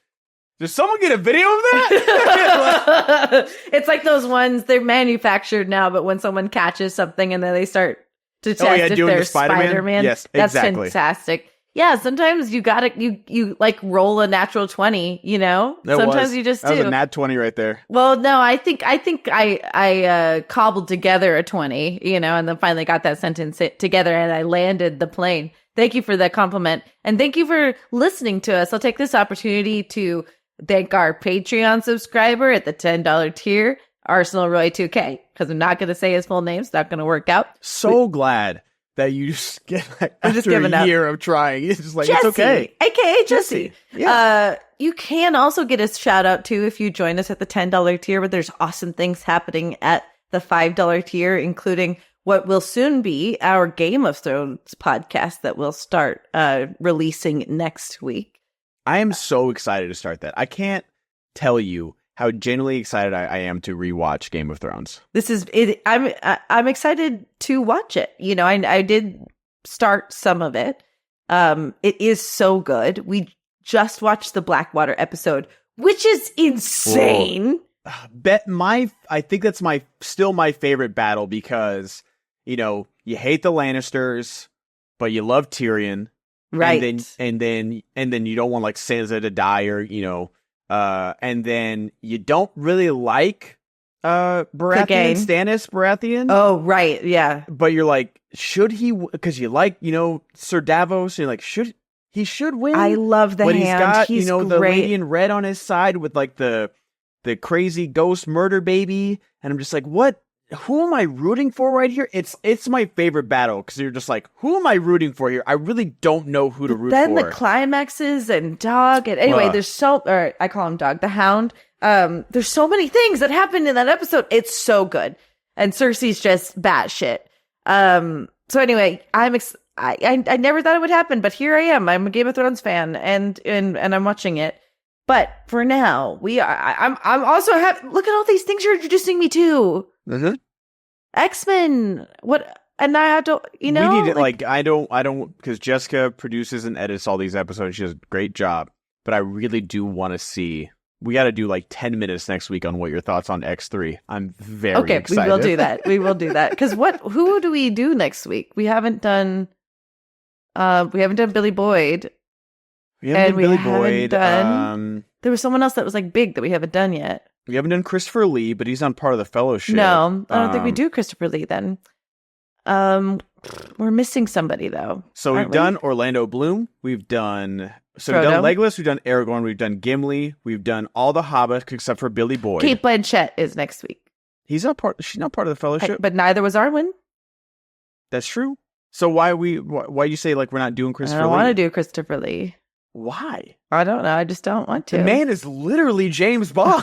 did someone get a video of that? It's like those ones, they're manufactured now, but when someone catches something, and then they start to test if they're Spider-Man. Yes, that's exactly. Fantastic. Yeah, sometimes you gotta you like roll a natural 20, you know? Sometimes you just do. That was a nat 20 right there. Well, no, I think I cobbled together a 20, you know, and then finally got that sentence together and I landed the plane. Thank you for that compliment. And thank you for listening to us. I'll take this opportunity to thank our Patreon subscriber at the $10 tier, Arsenal Roy 2K, because I'm not going to say his full name. It's not going to work out. So glad that you just get after a year of trying. It's just like, Jesse, it's okay. AKA Jesse. Yeah. You can also get a shout out too if you join us at the $10 tier, but there's awesome things happening at the $5 tier, including what will soon be our Game of Thrones podcast that we'll start releasing next week. I am so excited to start that. I can't tell you how genuinely excited I am to rewatch Game of Thrones. This is it. I'm excited to watch it. You know, I did start some of it. It is so good. We just watched the Blackwater episode, which is insane. I think that's still my favorite battle because, you know, you hate the Lannisters, but you love Tyrion. Right. And then you don't want like Sansa to die or, you know, and then you don't really like Baratheon, Stannis Baratheon. Oh, right. Yeah. But you're like, should he, because you like, you know, Sir Davos, and you're like, he should win. I love the but Hand. He's got, he's you know, great. the lady in red on his side with like the crazy ghost murder baby. And I'm just like, what? Who am I rooting for right here? It's my favorite battle because you're just like, who am I rooting for here? I really don't know who to root then for. The climaxes and Dog and anyway, or I call him Dog, the Hound. There's so many things that happened in that episode. It's so good, and Cersei's just batshit. So anyway, I never thought it would happen, but here I am. I'm a Game of Thrones fan, and I'm watching it. But for now, I'm also happy. Look at all these things you're introducing me to. Mm-hmm. X-Men. What? And I don't, you know, we need it. I don't, because Jessica produces and edits all these episodes. She does a great job. But I really do want to see. We got to do like 10 minutes next week on what your thoughts on X3. I'm very excited. We will do that. We will do that. Because who do we do next week? We haven't done Billy Boyd. We haven't done Billy Boyd. There was someone else that was like big that we haven't done yet. We haven't done Christopher Lee, but he's on part of the Fellowship. No, I don't think we do Christopher Lee then. We're missing somebody though. So we've done Orlando Bloom. We've done Legolas. We've done Aragorn. We've done Gimli. We've done all the Hobbits except for Billy Boyd. Kate Blanchett is next week. She's not part of the Fellowship. But neither was Arwen. That's true. So why you say like we're not doing Christopher Lee? I don't want to do Christopher Lee. Why? I don't know. I just don't want to. The man is literally James Bond.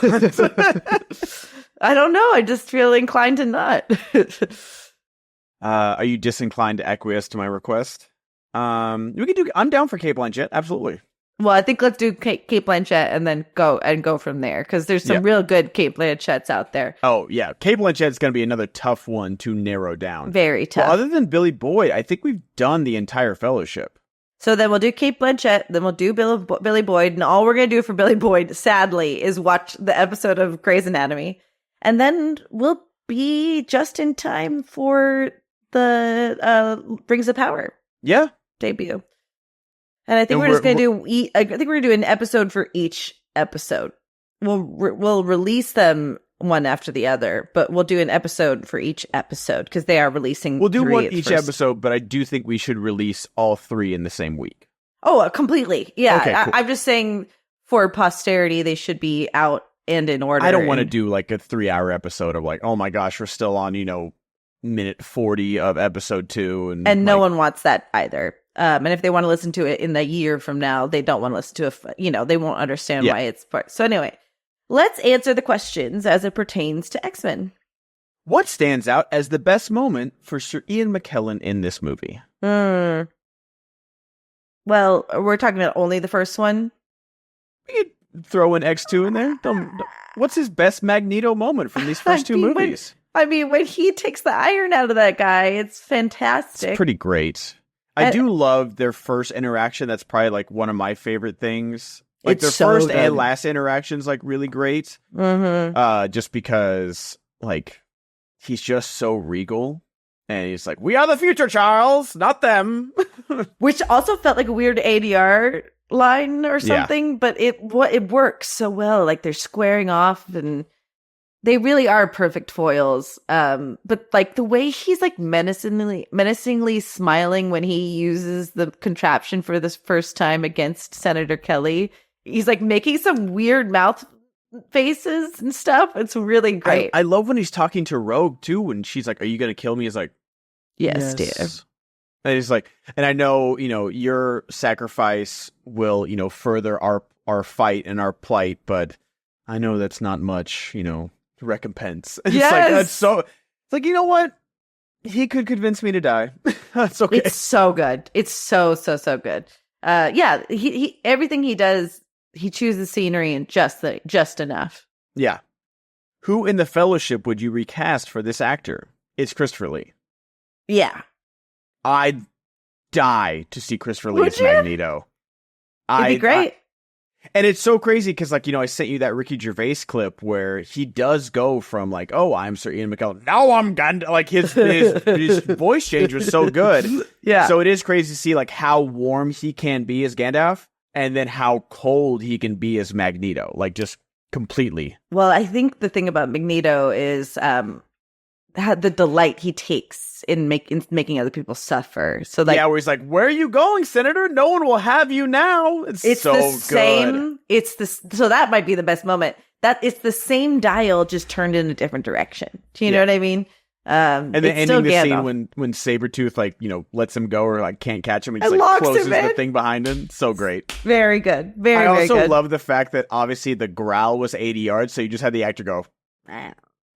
I don't know. I just feel inclined to not. Are you disinclined to acquiesce to my request? I'm down for Kate Blanchett. Absolutely. Well, I think let's do Kate Blanchett and then go from there because there's some real good Kate Blanchetts out there. Oh yeah, Kate Blanchett's going to be another tough one to narrow down. Very tough. Well, other than Billy Boyd, I think we've done the entire Fellowship. So then we'll do Kate Blanchett, then we'll do Billy Boyd, and all we're going to do for Billy Boyd, sadly, is watch the episode of Grey's Anatomy. And then we'll be just in time for the Rings of Power debut. And I think we're going to do an episode for each episode. We'll release them one after the other, but we'll do an episode for each episode because they are releasing. We'll do one each episode, but I do think we should release all three in the same week. Oh, completely. Yeah. Okay, cool. I'm just saying for posterity, they should be out and in order. I don't want to do like a 3-hour episode of like, oh my gosh, we're still on, minute 40 of episode 2. And no one wants that either. And if they want to listen to it in a year from now, they don't want to listen to it. They won't understand why it's part. So anyway. Let's answer the questions as it pertains to X-Men. What stands out as the best moment for Sir Ian McKellen in this movie? Well, we're talking about only the first one. We could throw an X2 in there. What's his best Magneto moment from these first two movies? When he takes the iron out of that guy, it's fantastic. It's pretty great. I do love their first interaction. That's probably like one of my favorite things. Like their first and last interaction's like really great. Mm-hmm. Just because like he's just so regal And he's like, "We are the future, Charles, not them." Which also felt like a weird ADR line or something, but it works so well. Like they're squaring off, and they really are perfect foils. But like the way he's like menacingly smiling when he uses the contraption for this first time against Senator Kelly, he's like making some weird mouth faces and stuff. It's really great. I love when he's talking to Rogue too, when she's like, "Are you gonna kill me?" He's like, yes, dear. And he's like, and I know, your sacrifice will, further our fight and our plight, but I know that's not much, recompense. It's yes! like, that's so, it's like, you know what? He could convince me to die. That's okay. It's so good. It's so good. Yeah, he everything he does, he chooses scenery and just enough. Yeah. Who in the Fellowship would you recast for this actor? It's Christopher Lee. Yeah. I'd die to see Christopher Lee as Magneto. It'd be great. And it's so crazy because, like, I sent you that Ricky Gervais clip where he does go from, like, "Oh, I'm Sir Ian McKellen. Now I'm Gandalf." Like, his voice change was so good. Yeah. So it is crazy to see, like, how warm he can be as Gandalf and then how cold he can be as Magneto. Like, just completely. Well, I think the thing about Magneto is the delight he takes in making other people suffer. So like, yeah, where he's like, "Where are you going, Senator? No one will have you now." It's so the good. Same. So that might be the best moment. That it's the same dial, just turned in a different direction. Do you know what I mean? And then ending the scene when Sabretooth lets him go or like can't catch him and just like closes the thing behind him. So great. Very good. Very I very also good. love the fact that obviously the growl was 80 yards, so you just had the actor go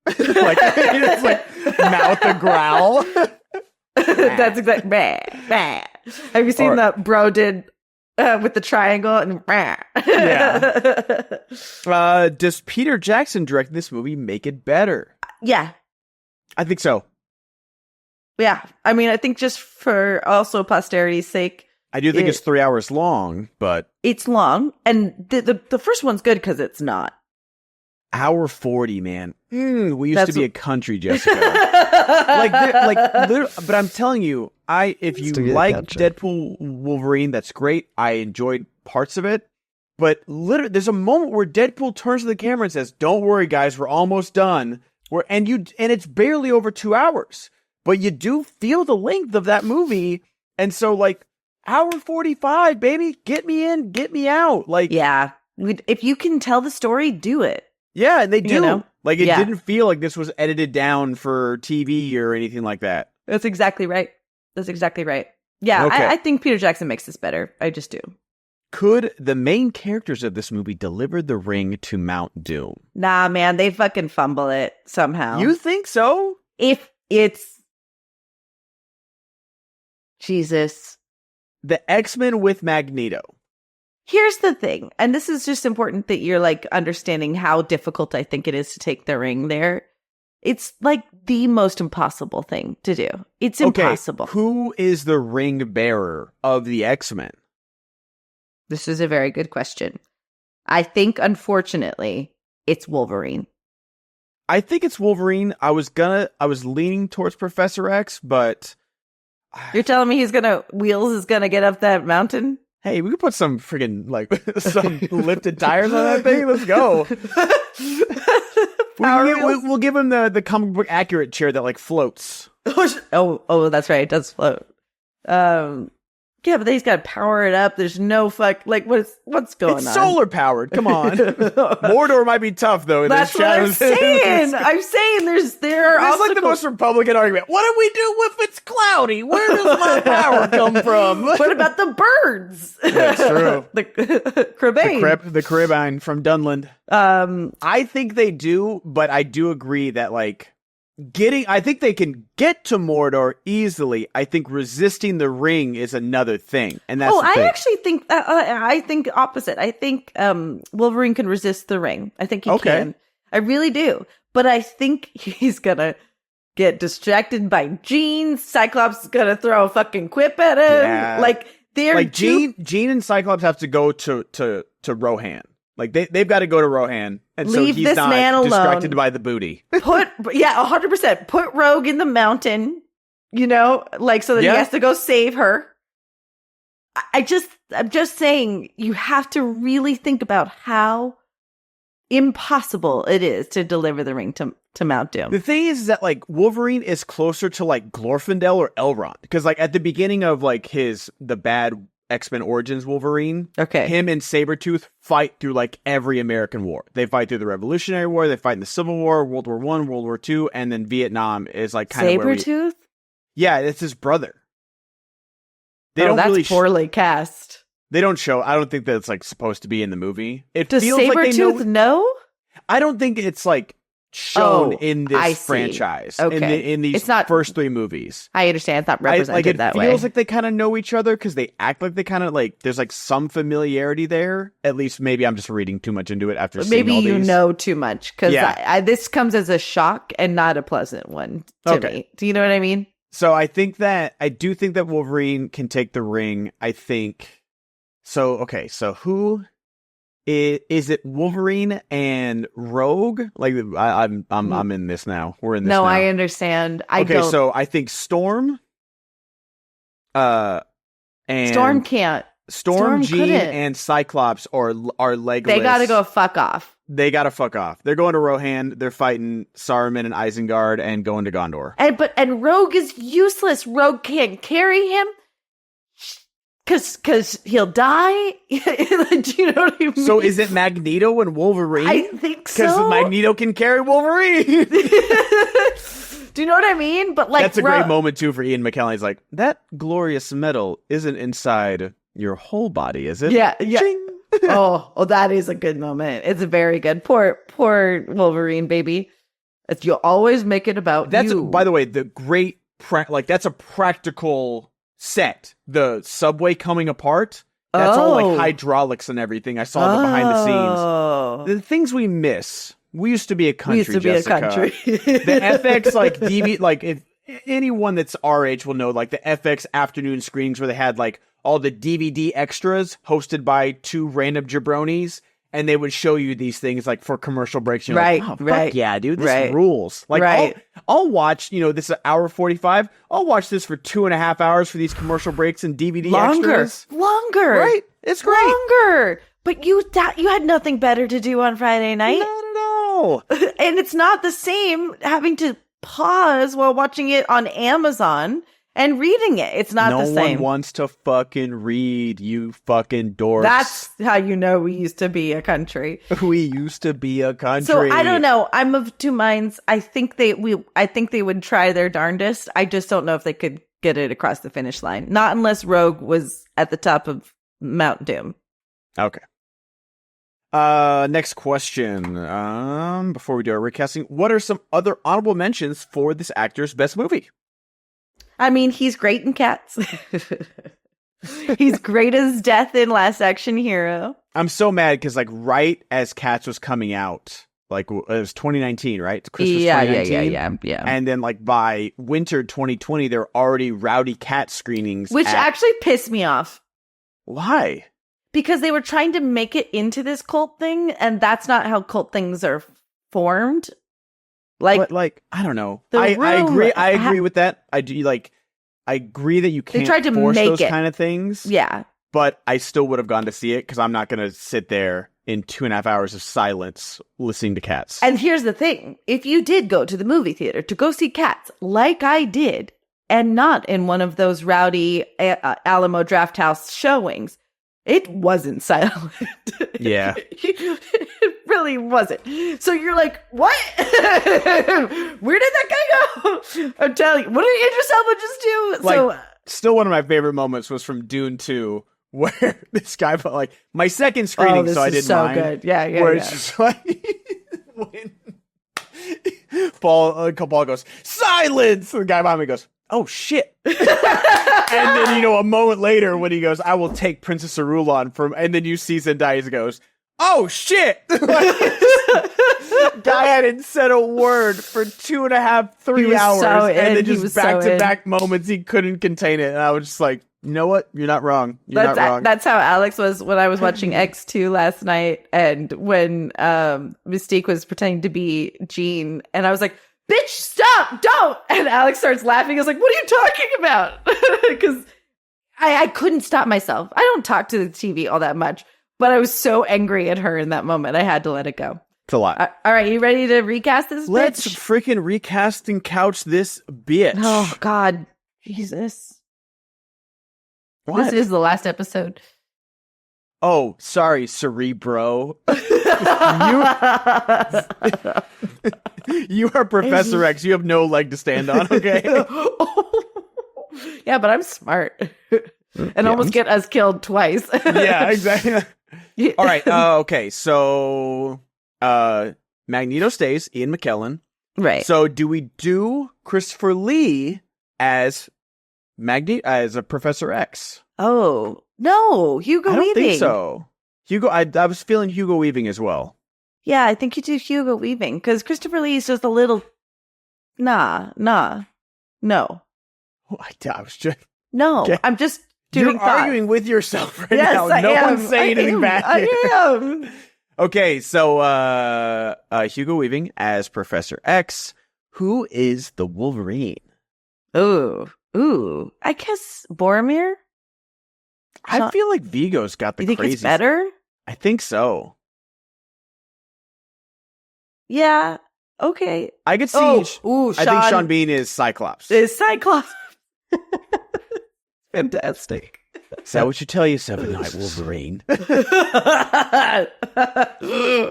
like it's like mouth a growl. That's exactly. Have you seen that bro did with the triangle and yeah. Does Peter Jackson direct this movie make it better? Yeah, I think so. Yeah, I mean, I think just for also posterity's sake, I do think it's 3 hours long, but it's long, and the first one's good because it's not. Hour 40, man. We used to be a country, Jessica. But I'm telling you, if you like Deadpool Wolverine, that's great. I enjoyed parts of it. But literally, there's a moment where Deadpool turns to the camera and says, "Don't worry, guys, we're almost done." And it's barely over 2 hours. But you do feel the length of that movie. And so, like, hour 45, baby, get me in, get me out. Like, yeah, if you can tell the story, do it. Yeah, and they do. Like, it Yeah. didn't feel like this was edited down for TV or anything like that. That's exactly right. Yeah, Okay. I think Peter Jackson makes this better. I just do. Could the main characters of this movie deliver the ring to Mount Doom? Nah, man, they fucking fumble it somehow. You think so? If it's Jesus. The X-Men with Magneto. Here's the thing, and this is just important that you're like understanding how difficult I think it is to take the ring there. It's like the most impossible thing to do. It's impossible. Who is the ring bearer of the X-Men? This is a very good question. I think, unfortunately, it's Wolverine. I think it's Wolverine. I was leaning towards Professor X, but You're telling me Wheels is gonna get up that mountain? Hey, we could put some friggin' some lifted tires on that thing. Let's go. We'll give him the comic book accurate chair that like floats. Oh, that's right. It does float. Yeah, but then he's got to power it up. There's no what's going on? It's solar powered. Come on. Mordor might be tough though. That's what I'm saying. I'm saying there are It's like the most Republican argument. What do we do if it's cloudy? Where does my power come from? What about the birds? That's true. The Cribane. The Cribine from Dunland. I think they do, but I do agree that I think they can get to Mordor easily. I think resisting the ring is another thing, and that's. I actually think I think opposite. I think Wolverine can resist the ring. I think he can. I really do, but I think he's gonna get distracted by Jean. Cyclops is gonna throw a fucking quip at him. Yeah. Jean and Cyclops have to go to Rohan. Like they've got to go to Rohan, and leave so he's this not man alone. distracted by the booty. 100%. Put Rogue in the mountain. you know, like so that he Yeah. has to go save her. I'm just saying you have to really think about how impossible it is to deliver the ring to Mount Doom. The thing is that like Wolverine is closer to like Glorfindel or Elrond because like at the beginning of like the bad X-Men Origins Wolverine, Okay. him and Sabretooth fight through like every American war. They fight through the Revolutionary War, they fight in the Civil War, World War I, World War II, and then Vietnam is like kind of where Sabretooth? Yeah, it's his brother. They That's really poorly cast. They don't show. I don't think that it's like supposed to be in the movie. It Does feels like they Sabretooth know? I don't think it's like shown in I this see. franchise. Okay. In these It's not- first 3 movies. I understand. It's not represented that way. It feels like they kind of know each other because they act like they kind of like there's like some familiarity there. At least maybe I'm just reading too much into it after seeing Maybe all you these. know too much because Yeah. this comes as a shock and not a pleasant one to me. Do you know what I mean? So I do think that Wolverine can take the ring. I think so. Okay, so who is it? Wolverine and Rogue? Like I'm in this now. We're in this. No, now. I understand. So I think Storm. And Storm can't. Storm, Jean, couldn't. and Cyclops are legless. They got to go fuck off. They gotta fuck off. They're going to Rohan. They're fighting Saruman and Isengard and going to Gondor. And Rogue is useless. Rogue can't carry him because he'll die. Do you know what I mean? So is it Magneto and Wolverine? I think so. Because Magneto can carry Wolverine. Do you know what I mean? But like that's a great moment too for Ian McKellen. He's like, that glorious metal isn't inside your whole body, is it? Yeah. Ching! oh, that is a good moment. It's very good. Poor Wolverine, baby. You'll always make it about you. By the way, the great that's a practical set. The subway coming apart. That's all like hydraulics and everything. I saw the behind the scenes. The things we miss. We used to be a country. Jessica. The FX like DVD, like if anyone that's our age will know, like the FX afternoon screenings where they had like all the DVD extras hosted by 2 random jabronis, and they would show you these things like for commercial breaks. You're like, oh, fuck yeah, dude, this rules. Like, I'll watch, this is 1:45. I'll watch this for 2.5 hours for these commercial breaks and DVD extras. Longer. Right? It's great. Longer. But you had nothing better to do on Friday night. Not at all. And it's not the same having to pause while watching it on Amazon and reading it. It's not the same. No one wants to fucking read, you fucking dorks. That's how you know we used to be a country. We used to be a country. So I don't know. I'm of two minds. I think they would try their darndest. I just don't know if they could get it across the finish line. Not unless Rogue was at the top of Mount Doom. Okay. Next question. Before we do our recasting, what are some other honorable mentions for this actor's best movie? I mean, he's great in Cats. He's great as Death in Last Action Hero. I'm so mad because, like, right as Cats was coming out, like, it was 2019, right? It's Christmas 2019. Yeah. And then, like, by winter 2020, there were already Rowdy Cat screenings. Which actually pissed me off. Why? Because they were trying to make it into this cult thing, and that's not how cult things are formed. Like, I don't know. I agree with that. I do I agree that you can't tried to force make those it. kind of things. Yeah. But I still would have gone to see it because I'm not going to sit there in 2.5 hours of silence listening to Cats. And here's the thing. If you did go to the movie theater to go see Cats, like I did, and not in one of those rowdy Alamo Drafthouse showings, it wasn't silent. Yeah. It really wasn't. So you're like, what? Where did that guy go? I'm telling you. What did Idris Elba just do? Like, still one of my favorite moments was from Dune 2, where this guy, like, my second screening, so I didn't mind. Good. Yeah. Where it's just like, when Paul goes, silence! And the guy behind me goes, oh shit. And then, a moment later when he goes, I will take Princess Arulon from, and then you see Zendaya goes, oh shit. Guy hadn't said a word for 2.5, 3 hours. And then just back-to-back moments, he couldn't contain it. And I was just like, you know what? You're not wrong. You're not wrong. That's how Alex was when I was watching X2 last night. And when Mystique was pretending to be Jean. And I was like, bitch, stop, don't. And Alex starts laughing. I was like, what are you talking about? Because I couldn't stop myself. I don't talk to the TV all that much, but I was so angry at her in that moment. I had to let it go. It's a lot. All right, you ready to recast this Let's bitch? freaking recast and couch this bitch. Oh, God. Jesus. What? This is the last episode. Oh, sorry, Cerebro. You are Professor X. You have no leg to stand on, okay? Yeah, but I'm smart. And almost get us killed twice. Yeah, exactly. All right, okay, so Magneto stays, Ian McKellen. Right. So do we do Christopher Lee as as a Professor X? Oh, no, Hugo I don't Weaving. think so. Hugo, I was feeling Hugo Weaving as well. Yeah, I think you do Hugo Weaving because Christopher Lee is just a little. No. Oh, I was just. Okay. I'm just doing. You're arguing with yourself right yes, now. I No am. one's saying anything back. I am. Okay, so Hugo Weaving as Professor X. Who is the Wolverine? Ooh. I guess Boromir. I feel like Vigo's got the You think crazy. it's better? I think so. Yeah. Okay. I could see. I I think Sean Bean is Cyclops. is Cyclops. Fantastic. Is that what you tell yourself at night, Wolverine?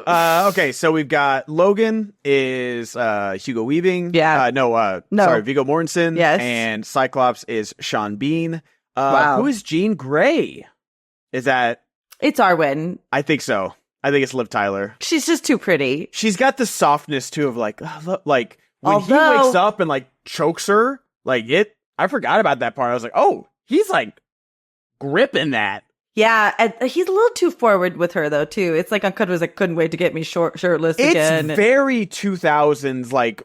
Okay, so we've got Logan is Hugo Weaving. Yeah. No. Sorry, Viggo Mortensen. Yes. And Cyclops is Sean Bean. Wow. Who is Jean Grey? Is that? It's Arwen. I think so. I think it's Liv Tyler. She's just too pretty. She's got the softness too of like when he Although- wakes up and like chokes her, like it. I forgot about that part. I was like, oh, he's like gripping that. Yeah, and he's a little too forward with her though too. It's like Uncut was like, couldn't wait to get me shirtless again. It's very 2000s, like,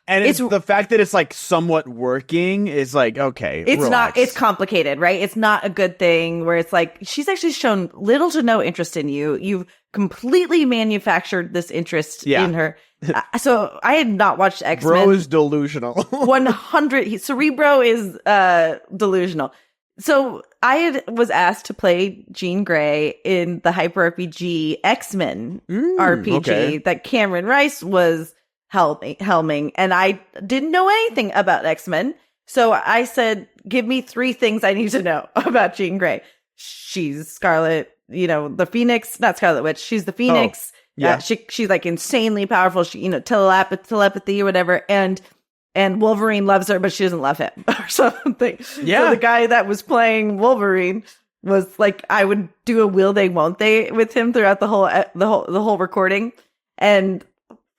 and it's the fact that it's like somewhat working is like, okay, it's relax. not. It's complicated, right? It's not a good thing where it's like she's actually shown little to no interest in you. You've completely manufactured this interest in her. So I had not watched X-Men. Bro is delusional. 100. Cerebro is delusional. So I was asked to play Jean Grey in the Hyper RPG X-Men RPG that Cameron Rice was helming, and I didn't know anything about X-Men. So I said, give me 3 things I need to know about Jean Grey. She's Scarlet, the Phoenix, not Scarlet Witch. She's the Phoenix. Oh, yeah. She's like insanely powerful. She, telepathy or whatever. And Wolverine loves her, but she doesn't love him or something. Yeah. So the guy that was playing Wolverine was like, I would do a will they, won't they with him throughout the whole recording. And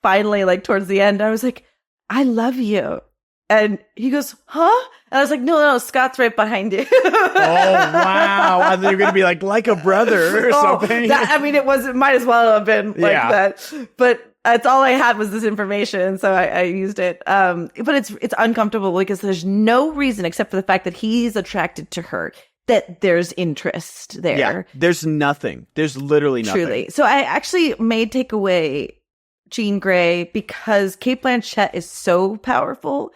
finally, like towards the end, I was like, I love you. And he goes, huh? And I was like, no, Scott's right behind you. Oh, wow. I thought you were going to be like a brother or something. It might as well have been like that. But that's all I had was this information. So I used it. But it's uncomfortable because there's no reason except for the fact that he's attracted to her, that there's interest there. Yeah, there's nothing. There's literally nothing. Truly. So I actually may take away Jean Grey because Cate Blanchett is so powerful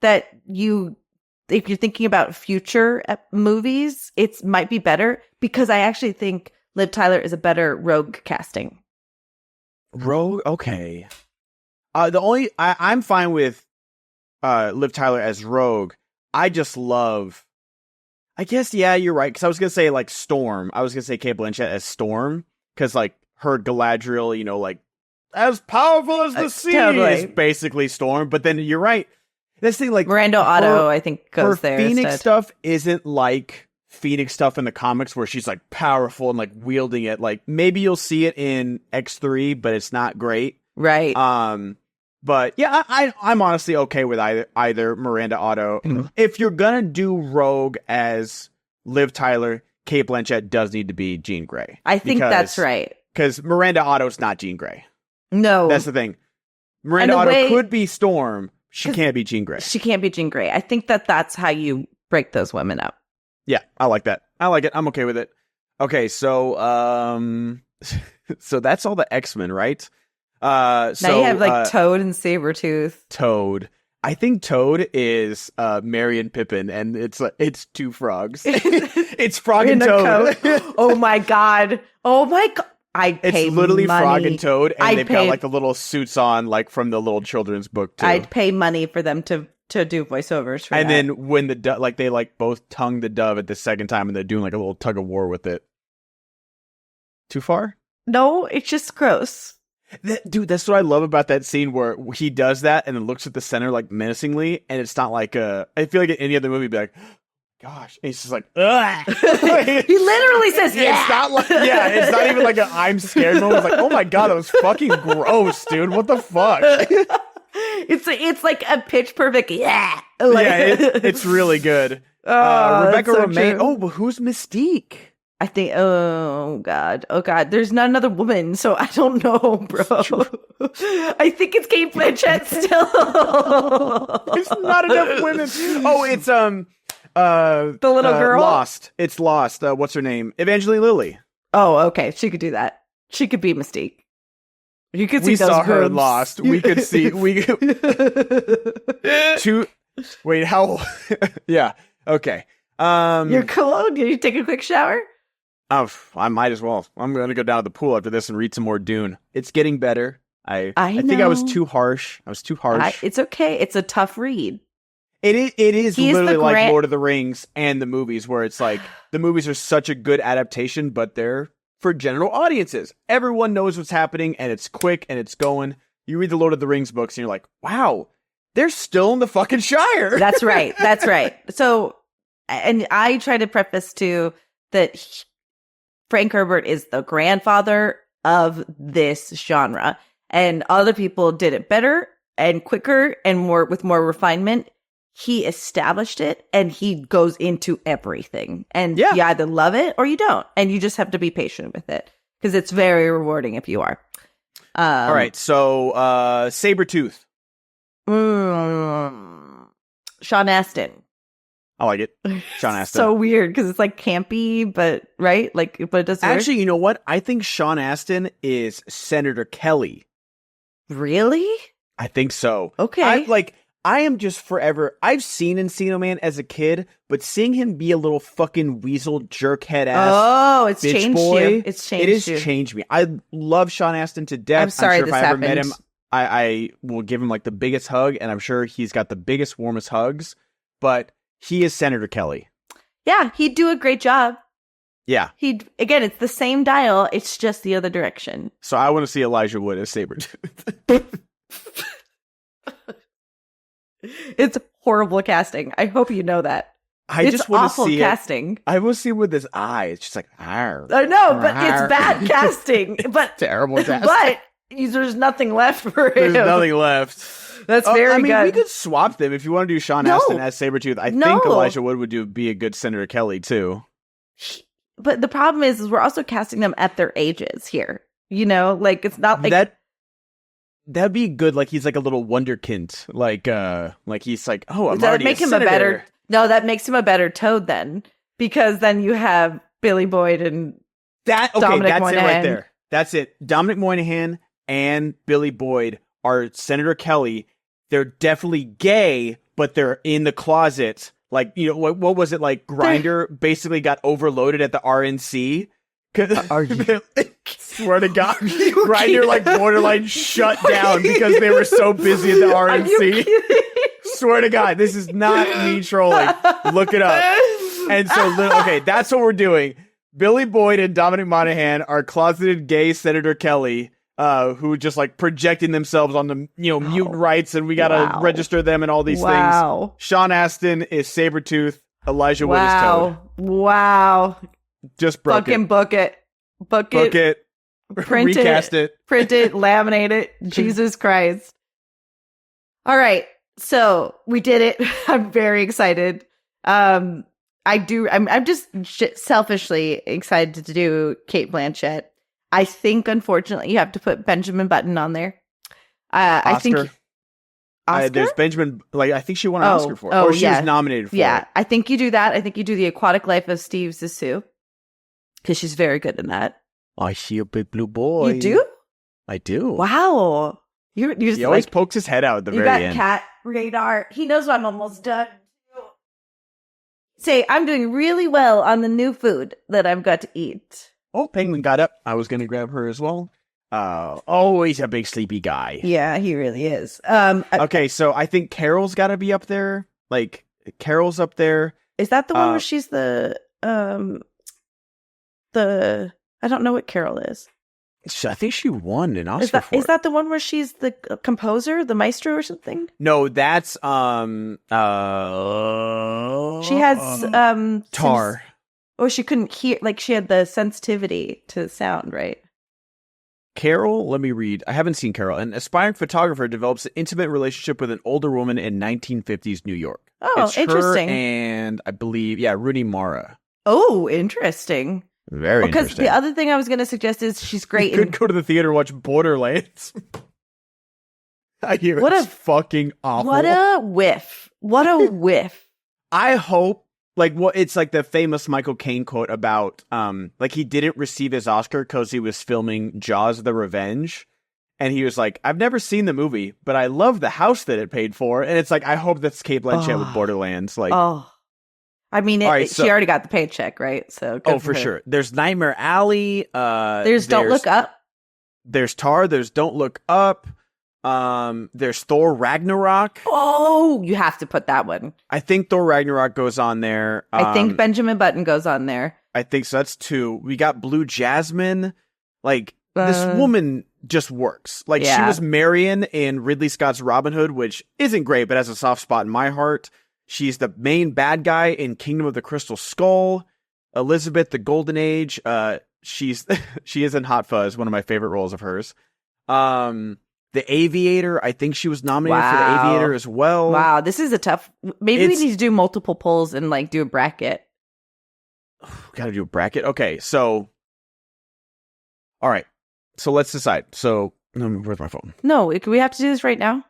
that if you're thinking about future movies, it might be better because I actually think Liv Tyler is a better Rogue casting. Rogue, okay. I'm fine with Liv Tyler as Rogue. I just love. I guess you're right. Because I was gonna say like Storm. I was gonna say Cate Blanchett as Storm because like her Galadriel, like as powerful as the sea is basically Storm. But then you're right. This thing like Miranda Otto, I think goes there. Phoenix instead. stuff isn't like Phoenix stuff in the comics where she's like powerful and like wielding it. Like maybe you'll see it in X3, but it's not great. Right. But yeah, I'm honestly okay with either Miranda Otto. Mm-hmm. If you're gonna do Rogue as Liv Tyler, Cate Blanchett does need to be Jean Grey. I think that's right. Because Miranda Otto's not Jean Grey. No. That's the thing. Miranda Otto could be Storm. She can't be Jean Grey. She can't be Jean Grey. I think that's how you break those women up. Yeah, I like that. I like it. I'm okay with it. Okay, so so that's all the X-Men, right? Now you have like Toad and Sabretooth. Toad. I think Toad is Merry and Pippin, and it's two frogs. It's Frog and Toad. Oh my god! I'd pay It's literally money. Frog and Toad, and they've got like the little suits on, like from the little children's book too. I'd pay money for them to do voiceovers for that. And then when the dove, like they like both tongue the dove at the second time, and they're doing like a little tug of war with it. Too far? No, it's just gross. Dude, that's what I love about that scene where he does that and then looks at the center like menacingly, and it's not like I feel like in any other movie would be like, gosh, and he's just like, ugh. He literally says, yeah. It's not like, it's not even like an I'm scared moment. It's like, oh my god, that was fucking gross, dude. What the fuck? It's like a pitch perfect, yeah. It's really good. Rebecca Romaine. Oh, but who's Mystique? I think, oh god, there's not another woman, so I don't know, bro. I think it's Kate Blanchett still. There's not enough women. Oh, it's the little girl? Lost. It's Lost. What's her name? Evangeline Lilly. Oh, okay, she could do that. She could be Mystique. You could see we those saw her boobs. in Lost. We could see Wait, how? Yeah. Okay. You're cold. Did you take a quick shower? Oh, I might as well. I'm going to go down to the pool after this and read some more Dune. It's getting better. I think I was too harsh. It's okay. It's a tough read. It is literally like Lord of the Rings and the movies, where it's like the movies are such a good adaptation, but they're for general audiences. Everyone knows what's happening, and it's quick and it's going. You read the Lord of the Rings books, and you're like, wow, they're still in the fucking Shire. That's right. So, and I try to preface too that Frank Herbert is the grandfather of this genre, and other people did it better and quicker and with more refinement. He established it, and he goes into everything, and you either love it or you don't, and you just have to be patient with it because it's very rewarding if you are. All right, so Sabretooth. Sean Astin. I like it. Sean Astin. So weird because it's like campy, but right? Like, but it doesn't actually, work. You know what? I think Sean Astin is Senator Kelly. Really? I think so. Okay. I am just forever. I've seen Encino Man as a kid, but seeing him be a little fucking weasel jerkhead ass. Oh, it's bitch changed boy, you. It's changed you. It has you. changed me. I love Sean Astin to death. I'm sorry sure this if I ever happened. met him, I will give him like the biggest hug, and I'm sure he's got the biggest, warmest hugs. But he is Senator Kelly. Yeah, he'd do a great job. Yeah. Again, it's the same dial. It's just the other direction. So I want to see Elijah Wood as Sabretooth. It's horrible casting. I hope you know that. I just want to see casting. I will see with his eye. It's just like, arr, I know, but it's bad casting. But terrible casting. But there's nothing left for him. There's nothing left. That's very good. We could swap them if you want to do Sean Astin as Sabretooth. I think Elijah Wood would be a good Senator Kelly too. But the problem is we're also casting them at their ages here. You know, like it's not like that'd be good. Like he's like a little wonderkind. Like he's like, oh, I'm already make a him senator. a better. No, that makes him a better Toad then, because then you have Billy Boyd and Dominic Moynihan. It right there. That's it. Dominic Moynihan and Billy Boyd are Senator Kelly. They're definitely gay, but they're in the closet. Like, you know, what was it like? Grindr basically got overloaded at the RNC. Are you? Swear to God, Grindr like borderline shut down because they were so busy at the RNC. Swear to God, this is not me trolling. Look it up. And so, okay, that's what we're doing. Billy Boyd and Dominic Monaghan are closeted gay Senator Kelly, who just like projecting themselves on the mutant rights, and we gotta register them and all these things. Sean Astin is Sabretooth. Elijah Wood is Toad. Wow. Just broke it. Book it. Book it. Print recast it. Print it. Laminate it. Jesus Christ. All right. So we did it. I'm very excited. I'm just selfishly excited to do Kate Blanchett. I think, unfortunately, you have to put Benjamin Button on there. Oscar. I think Oscar? There's Benjamin. Like I think she won an Oscar for it, or she was nominated for it. Yeah, I think you do that. I think you do The Aquatic Life of Steve Zissou because she's very good in that. I see a big blue boy. You do? I do. Wow. You're just He always pokes his head out at the you very got end. cat radar. He knows I'm almost done. Say, I'm doing really well on the new food that I've got to eat. Oh, Penguin got up. I was going to grab her as well. He's a big sleepy guy. Yeah, he really is. Okay, so I think Carol's got to be up there. Like, Carol's up there. Is that the one where she's the I don't know what Carol is. I think she won an Oscar for it. Is that the one where she's the composer, the maestro or something? No, that's She has Tar. she couldn't hear, like she had the sensitivity to sound, right? Carol, let me read. I haven't seen Carol. An aspiring photographer develops an intimate relationship with an older woman in 1950s New York. Oh, it's interesting. Her and I believe, Rooney Mara. Oh, interesting. Very Because interesting. the other thing I was going to suggest is she's great. You could go to the theater and watch Borderlands. I hear it's fucking awful. What a whiff. What a whiff. I hope, it's like the famous Michael Caine quote about, he didn't receive his Oscar because he was filming Jaws: The Revenge. And he was like, I've never seen the movie, but I love the house that it paid for. And it's like, I hope that's Cate Blanchett with Borderlands. I mean, she already got the paycheck, right? So good for sure. There's Nightmare Alley. There's Don't Look Up. There's Tar. There's Don't Look Up. There's Thor Ragnarok. Oh, you have to put that one. I think Thor Ragnarok goes on there. I think Benjamin Button goes on there. I think so. That's 2. We got Blue Jasmine. This woman just works. She was Marion in Ridley Scott's Robin Hood, which isn't great, but has a soft spot in my heart. She's the main bad guy in Kingdom of the Crystal Skull. Elizabeth, the Golden Age. She is in Hot Fuzz, one of my favorite roles of hers. The Aviator. I think she was nominated for The Aviator as well. Wow, this is a tough. Maybe we need to do multiple polls and do a bracket. Got to do a bracket. Okay, so all right. So let's decide. So where's my phone? No, we have to do this right now.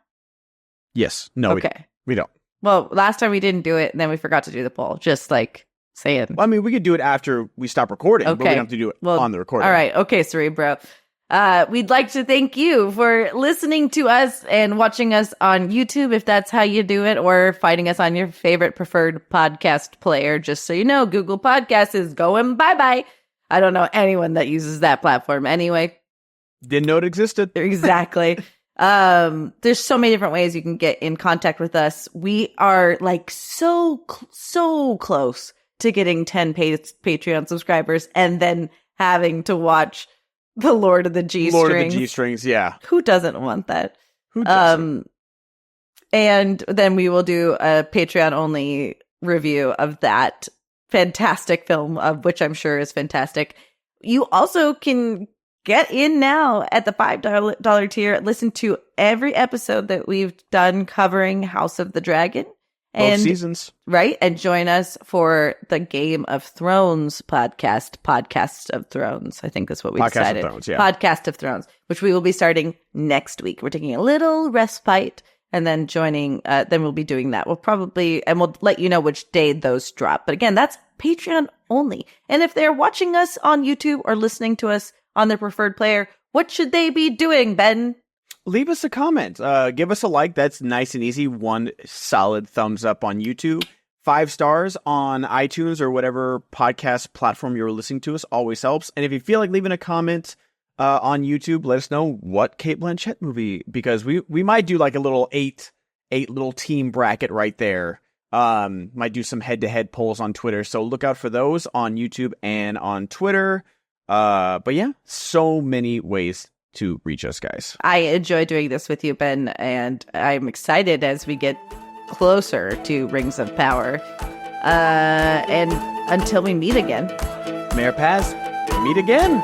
Yes. No. Okay. We don't. Well, last time we didn't do it, and then we forgot to do the poll. Just saying. Well, I mean, we could do it after we stop recording, but we don't have to do it on the recording. All right. Okay, Cerebro. We'd like to thank you for listening to us and watching us on YouTube, if that's how you do it, or finding us on your favorite preferred podcast player. Just so you know, Google Podcasts is going bye-bye. I don't know anyone that uses that platform anyway. Didn't know it existed. Exactly. There's so many different ways you can get in contact with us. We are so close to getting 10 Patreon subscribers and then having to watch the Lord of the G-Strings. Lord of the G-Strings, yeah. Who doesn't want that? Who doesn't? And then we will do a Patreon-only review of that fantastic film, of which I'm sure is fantastic. You also can get in now at the $5 tier. Listen to every episode that we've done covering House of the Dragon. Both seasons. Right? And join us for the Game of Thrones Podcast of Thrones. I think that's what we decided. Podcast of Thrones, yeah. Podcast of Thrones, which we will be starting next week. We're taking a little respite and then joining, then we'll be doing that. We'll let you know which day those drop. But again, that's Patreon only. And if they're watching us on YouTube or listening to us on their preferred player, what should they be doing, Ben? Leave us a comment. Give us a like. That's nice and easy. 1 solid thumbs up on YouTube. 5 stars on iTunes or whatever podcast platform you're listening to us always helps. And if you feel like leaving a comment on YouTube, let us know what Cate Blanchett movie, because we might do a little eight little team bracket right there. Might do some head-to-head polls on Twitter. So look out for those on YouTube and on Twitter. But yeah, so many ways to reach us, guys. I enjoy doing this with you, Ben, and I'm excited as we get closer to Rings of Power. And until we meet again. Mayor Paz, meet again.